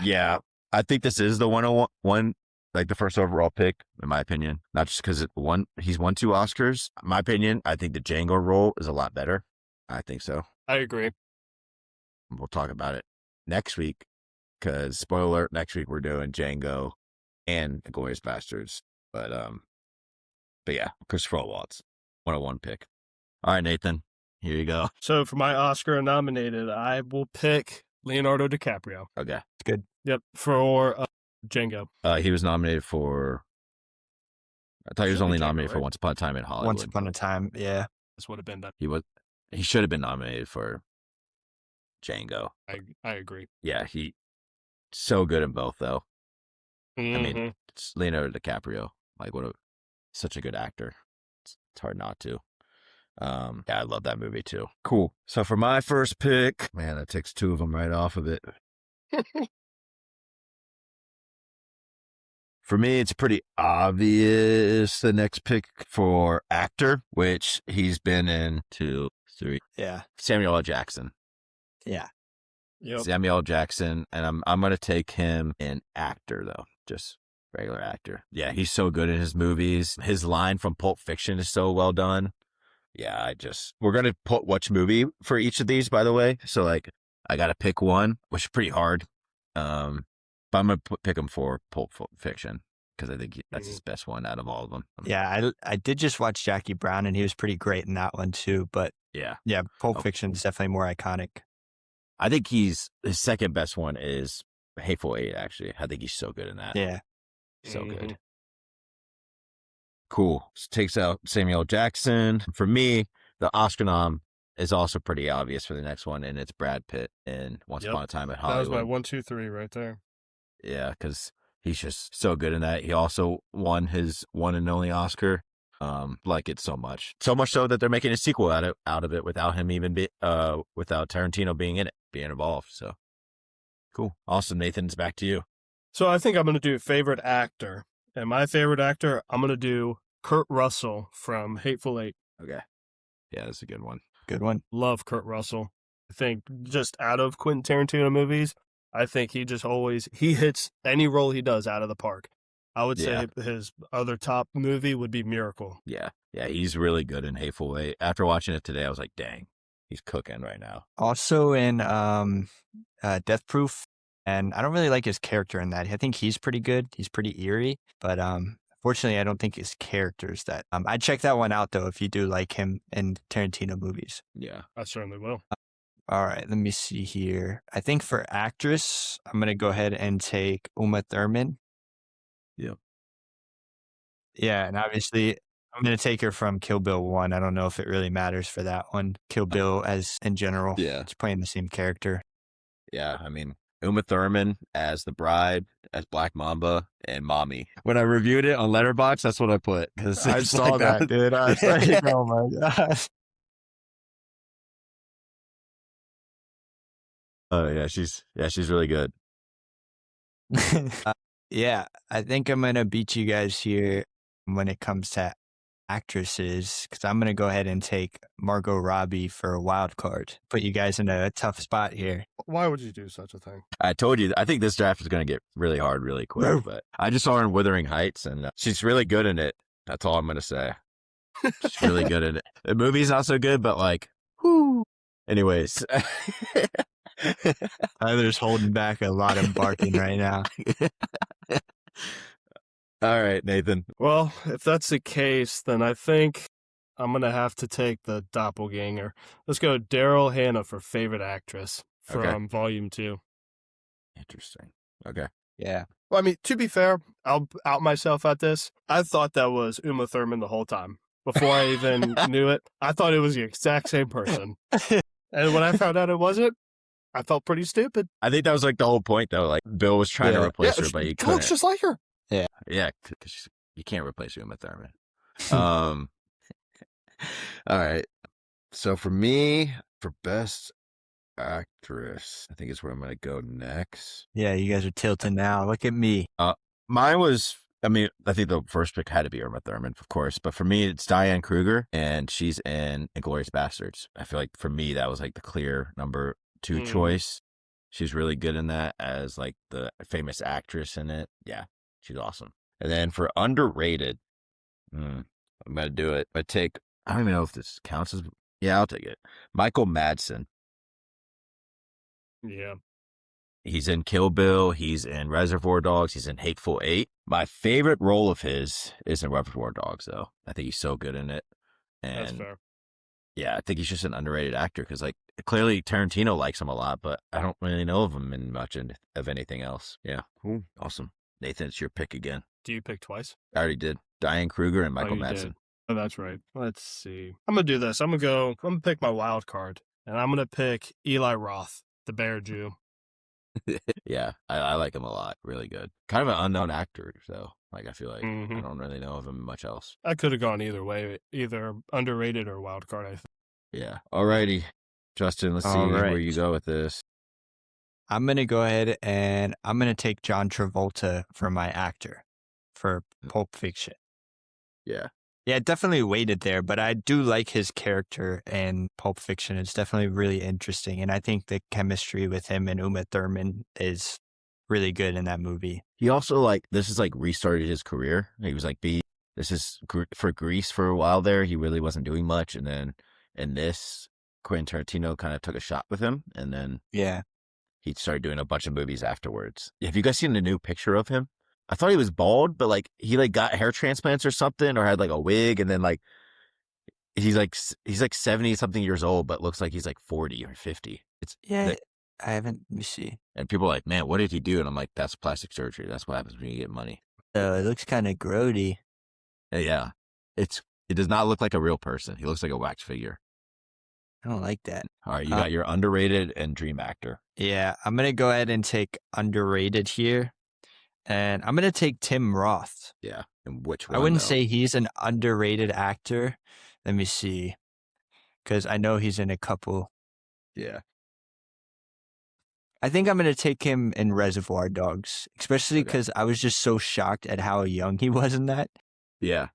Yeah, I think this is the 101, like the first overall pick, in my opinion. Not just because he's won 2 Oscars. In my opinion, I think the Django role is a lot better. I think so. I agree. We'll talk about it next week, because spoiler alert, next week we're doing Django and Inglourious Bastards. But yeah, Christopher Waltz, 101 pick. All right, Nathan, here you go. So for my Oscar nominated, I will pick Leonardo DiCaprio. Okay. It's good. Yep, for Django. He was nominated for. I thought he was Should be only Django, nominated for right? Once Upon a Time in Hollywood. Once Upon a Time. Yeah. This would have been done. He should have been nominated for Django. I agree. Yeah, he's so good in both, though. Mhm. I mean, it's Leonardo DiCaprio. Like, such a good actor. It's hard not to. Yeah, I love that movie too. Cool. So for my first pick, man, that takes 2 of them right off of it. For me, it's pretty obvious the next pick for actor, which he's been in 2, 3. Yeah. Samuel L. Jackson. Yeah. Yep. Samuel L. Jackson, and I'm gonna take him in actor though, just regular actor. Yeah, he's so good in his movies. His line from Pulp Fiction is so well done. Yeah, we're gonna put which movie for each of these, by the way. So like, I gotta pick one, which is pretty hard. But I'm gonna pick him for Pulp Fiction because I think that's his best one out of all of them. Yeah. I did just watch Jackie Brown, and he was pretty great in that one too. But Yeah, Pulp Fiction is definitely more iconic. I think his second best one is Hateful Eight. Actually, I think he's so good in that. Yeah. So good. Mhm. Cool. So takes out Samuel L. Jackson. For me, the Oscar nom is also pretty obvious for the next one, and it's Brad Pitt in Once Yep. Upon a Time at That Hollywood. was my 1, 2, 3 right there. Yeah, because he's just so good in that. He also won his one and only Oscar. Like it so much so that they're making a sequel out of it without him even without Tarantino being involved. So cool. Awesome. Nathan, it's back to you. So I think I'm going to do favorite actor. And my favorite actor, I'm going to do Kurt Russell from Hateful Eight. Okay. Yeah, that's a good one. good one. Love Kurt Russell. I think just out of Quentin Tarantino movies, I think he hits any role he does out of the park. I would say his other top movie would be Miracle. Yeah. Yeah, he's really good in Hateful Eight. After watching it today, I was like, dang, he's cooking right now. Also in Death Proof, and I don't really like his character in that. I think he's pretty good. He's pretty eerie, but fortunately, I don't think his character's that. I'd check that one out, though, if you do like him in Tarantino movies. Yeah. I certainly will. All right, let me see here. I think for actress, I'm going to go ahead and take Uma Thurman. Yep. Yeah, and obviously, I'm going to take her from Kill Bill 1. I don't know if it really matters for that one. Kill Bill as in general. Yeah. It's playing the same character. Yeah, I mean, Uma Thurman as the bride, as Black Mamba, and Mommy. When I reviewed it on Letterboxd, that's what I put. I saw that, dude. I was like, oh my gosh. Oh yeah, she's really good. Yeah, I think I'm going to beat you guys here when it comes to actresses, because I'm going to go ahead and take Margot Robbie for a wild card. Put you guys in a tough spot here. Why would you do such a thing? I told you, I think this draft is going to get really hard really quick, but I just saw her in Wuthering Heights, and she's really good in it. That's all I'm going to say. She's really good in it. The movie's not so good, but like, whoo. Anyways. Tyler's holding back a lot of barking right now. All right, Nathan. Well, if that's the case, then I think I'm going to have to take the doppelganger. Let's go Daryl Hannah for favorite actress from Volume 2. Interesting. Okay. Yeah. Well, I mean, to be fair, I'll out myself at this. I thought that was Uma Thurman the whole time. Before I even knew it, I thought it was the exact same person. And when I found out it wasn't, I felt pretty stupid. I think that was like the whole point, though. Like Bill was trying to replace her, but he couldn't. Looks just like her. Yeah, because you can't replace Uma Thurman. All right. So for me, for best actress, I think is where I'm going to go next. Yeah, you guys are tilting now. Look at me. Mine was, I mean, I think the first pick had to be Uma Thurman, of course. But for me, it's Diane Kruger, and she's in Inglourious Bastards. I feel like for me, that was like the clear number 2 choice. She's really good in that as like the famous actress in it. Yeah, she's awesome. And then for underrated, I'm going to do it. I don't even know if this counts as, yeah, I'll take it. Michael Madsen. Yeah. He's in Kill Bill. He's in Reservoir Dogs. He's in Hateful Eight. My favorite role of his is in Reservoir Dogs, though. I think he's so good in it. And that's fair. Yeah, I think he's just an underrated actor because, like, clearly Tarantino likes him a lot, but I don't really know of him in much of anything else. Yeah, cool, awesome. Nathan, it's your pick again. Do you pick twice? I already did. Diane Kruger and Michael Madsen. Did. Oh, that's right. Let's see. I'm gonna do this. I'm gonna pick my wild card, and I'm gonna pick Eli Roth, the Bear Jew. Yeah, I like him a lot. Really good. Kind of an unknown actor, so like I feel like I don't really know of him much else. I could have gone either way, either underrated or wild card, I think. Yeah. Alrighty. Justin, let's see where you go with this. I'm going to go ahead and I'm going to take John Travolta for my actor for Pulp Fiction. Yeah. Yeah, definitely weighted there, but I do like his character in Pulp Fiction. It's definitely really interesting. And I think the chemistry with him and Uma Thurman is really good in that movie. He also this is restarted his career. He was this is for Grease for a while there. He really wasn't doing much. And then in this, Quentin Tarantino kind of took a shot with him. And then he started doing a bunch of movies afterwards. Have you guys seen the new picture of him? I thought he was bald, but he got hair transplants or something, or had a wig, and then he's 70 something years old, but looks like he's 40 or 50. I haven't. Let me see. And people are like, man, what did he do? And I'm like, that's plastic surgery. That's what happens when you get money. It looks kind of grody. Yeah, it does not look like a real person. He looks like a wax figure. I don't like that. All right, you got your underrated and dream actor. Yeah, I'm gonna go ahead and take underrated here. And I'm going to take Tim Roth. Yeah. And which one? I wouldn't say he's an underrated actor. Let me see. Because I know he's in a couple. Yeah. I think I'm going to take him in Reservoir Dogs, especially because I was just so shocked at how young he was in that. Yeah.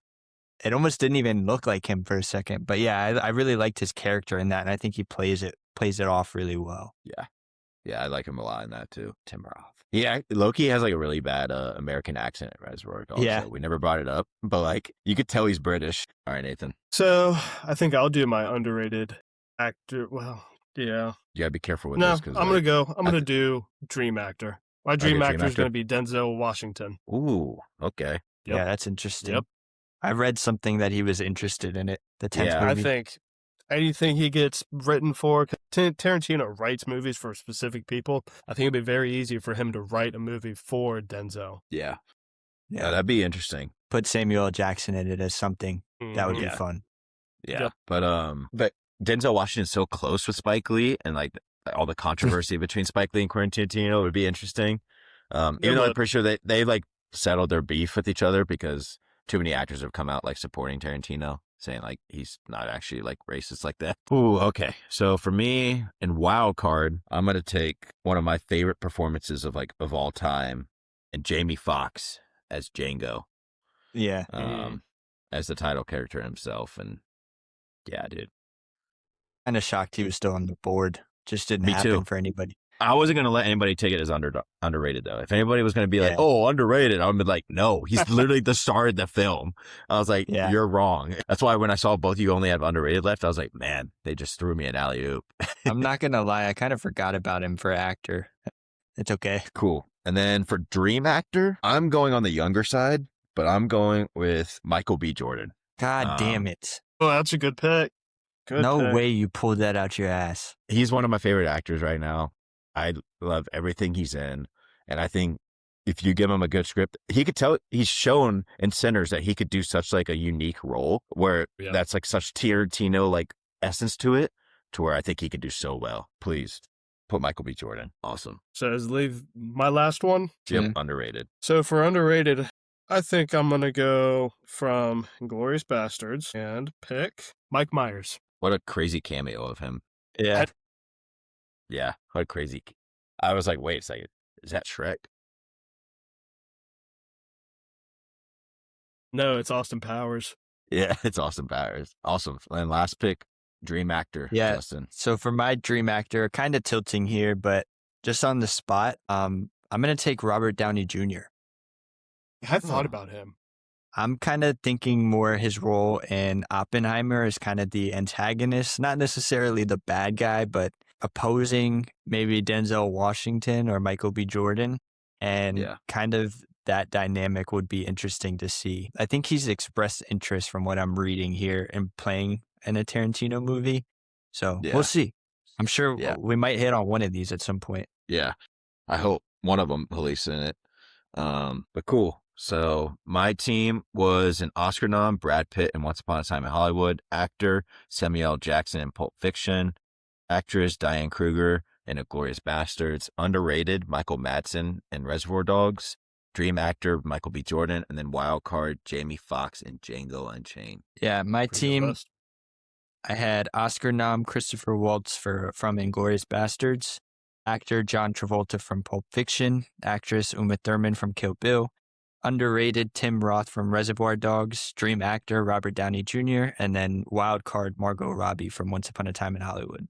It almost didn't even look like him for a second. But yeah, I really liked his character in that, and I think he plays it off really well. Yeah, I like him a lot in that too. Tim Roth. Yeah, Loki has like a really bad American accent at Reservoir Dogs. Yeah. So we never brought it up, but like you could tell he's British. All right, Nathan. So I think I'll do my underrated actor. Well, yeah. You gotta be careful with No, this because I'm gonna do dream actor. My dream dream actor is actor? gonna be Denzel Washington. Ooh, okay. Yep. Yeah, that's interesting. Yep. I read something that he was interested in it. The 10th Yeah. I movie. think anything he gets written for, Tarantino writes movies for specific people. I think it'd be very easy for him to write a movie for Denzel. Yeah. Yeah. That'd be interesting. Put Samuel L. Jackson in it as something. That would be Yeah. fun. Yeah. Yep. But Denzel Washington's so close with Spike Lee, and like all the controversy between Spike Lee and Quentin Tarantino would be interesting. Even though I'm pretty sure they like settled their beef with each other because too many actors have come out like supporting Tarantino, saying like he's not actually like racist like that. Ooh, okay. So for me in Wild Card, I'm gonna take one of my favorite performances of all time, and Jamie Foxx as Django, Yeah. as the title character himself, and yeah, dude. Kind of shocked he was still on the board. Just didn't Me happen too. for anybody. I wasn't gonna let anybody take it as underrated though. If anybody was gonna be like, Yeah. "Oh, underrated," I would be like, "No, he's literally the star of the film." I was like, Yeah. "You're wrong." That's why when I saw both of you only have underrated left, I was like, "Man, they just threw me an alley oop." I'm not going to lie. I kind of forgot about him for actor. It's okay. Cool. And then for dream actor, I'm going on the younger side, but I'm going with Michael B. Jordan. God damn it. Oh, that's a good pick. Good No pick. way you pulled that out your ass. He's one of my favorite actors right now. I love everything he's in, and I think if you give him a good script, he could tell. He's shown in Sinners that he could do such like a unique role where that's like such Tarantino like essence to it, to where I think he could do so well. Please put Michael B. Jordan. Awesome. So as leave my last one. Yep, underrated. So for underrated, I think I'm gonna go from Inglourious Bastards and pick Mike Myers. What a crazy cameo of him. Yeah. Yeah, what a crazy. I was like, wait a second, is that Shrek? No, it's Austin Powers. Yeah, it's Austin Powers. Awesome. And last pick, dream actor. Yeah. Justin. So for my dream actor, kind of tilting here, but just on the spot, I'm going to take Robert Downey Jr. I thought about him. I'm kind of thinking more his role in Oppenheimer as kind of the antagonist, not necessarily the bad guy, but opposing maybe Denzel Washington or Michael B. Jordan. And kind of that dynamic would be interesting to see. I think he's expressed interest from what I'm reading here in playing in a Tarantino movie. So we'll see. I'm sure we might hit on one of these at some point. Yeah. I hope one of them releases in it. But cool. So my team was an Oscar nom, Brad Pitt in Once Upon a Time in Hollywood, actor Samuel L. Jackson in Pulp Fiction, actress Diane Kruger in Inglourious Bastards, underrated Michael Madsen in Reservoir Dogs, dream actor Michael B. Jordan, and then wild card Jamie Foxx in Django Unchained. Yeah, my team, I had Oscar nom Christopher Waltz from Inglourious Bastards, actor John Travolta from Pulp Fiction, actress Uma Thurman from Kill Bill, underrated Tim Roth from Reservoir Dogs, dream actor Robert Downey Jr., and then wild card Margot Robbie from Once Upon a Time in Hollywood.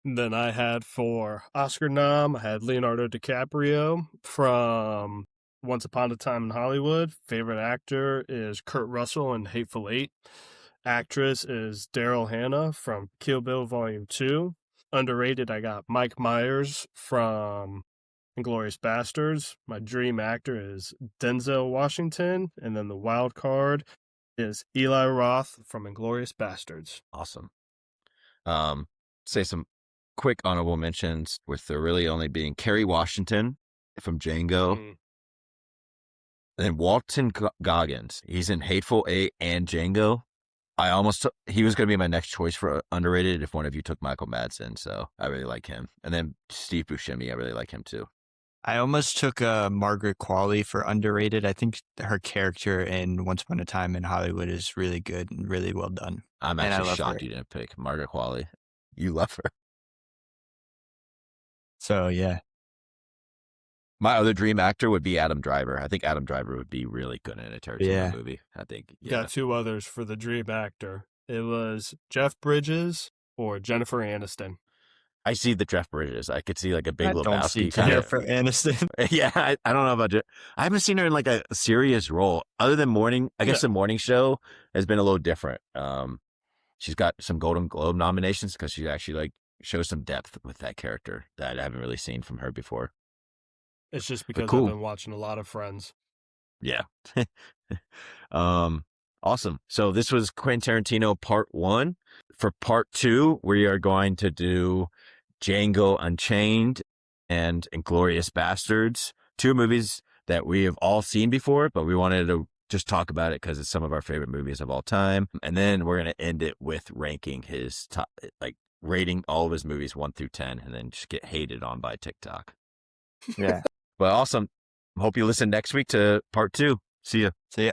Then I had for Oscar nom, I had Leonardo DiCaprio from Once Upon a Time in Hollywood. Favorite actor is Kurt Russell in Hateful Eight. Actress is Daryl Hannah from Kill Bill Volume 2. Underrated, I got Mike Myers from Inglourious Bastards. My dream actor is Denzel Washington. And then the wild card is Eli Roth from Inglourious Bastards. Awesome. Say some quick honorable mentions, with there really only being Kerry Washington from Django. And then Walton Goggins. He's in Hateful Eight and Django. I almost took, he was going to be my next choice for underrated if one of you took Michael Madsen, so I really like him. And then Steve Buscemi, I really like him too. I almost took Margaret Qualley for underrated. I think her character in Once Upon a Time in Hollywood is really good and really well done. I'm actually shocked you didn't pick Margaret Qualley. You love her. So, yeah. My other dream actor would be Adam Driver. I think Adam Driver would be really good in a Tarantino movie. I think. Yeah. Got two others for the dream actor. It was Jeff Bridges or Jennifer Aniston. I see the Jeff Bridges. I could see like a Big I don't see Lebowski kind of. Jennifer Aniston. Yeah, I don't know about it. I haven't seen her in like a serious role other than morning. I guess the morning show has been a little different. She's got some Golden Globe nominations because she actually like shows some depth with that character that I haven't really seen from her before. It's just because cool. I've been watching a lot of Friends. Yeah. Awesome. So this was Quentin Tarantino part 1. For part 2, we are going to do Django Unchained and Inglourious Bastards, 2 movies that we have all seen before, but we wanted to just talk about it because it's some of our favorite movies of all time. And then we're going to end it with ranking his top, like rating all of his movies 1 through 10, and then just get hated on by TikTok. Yeah. Well, awesome. Hope you listen next week to part 2. See ya. See ya.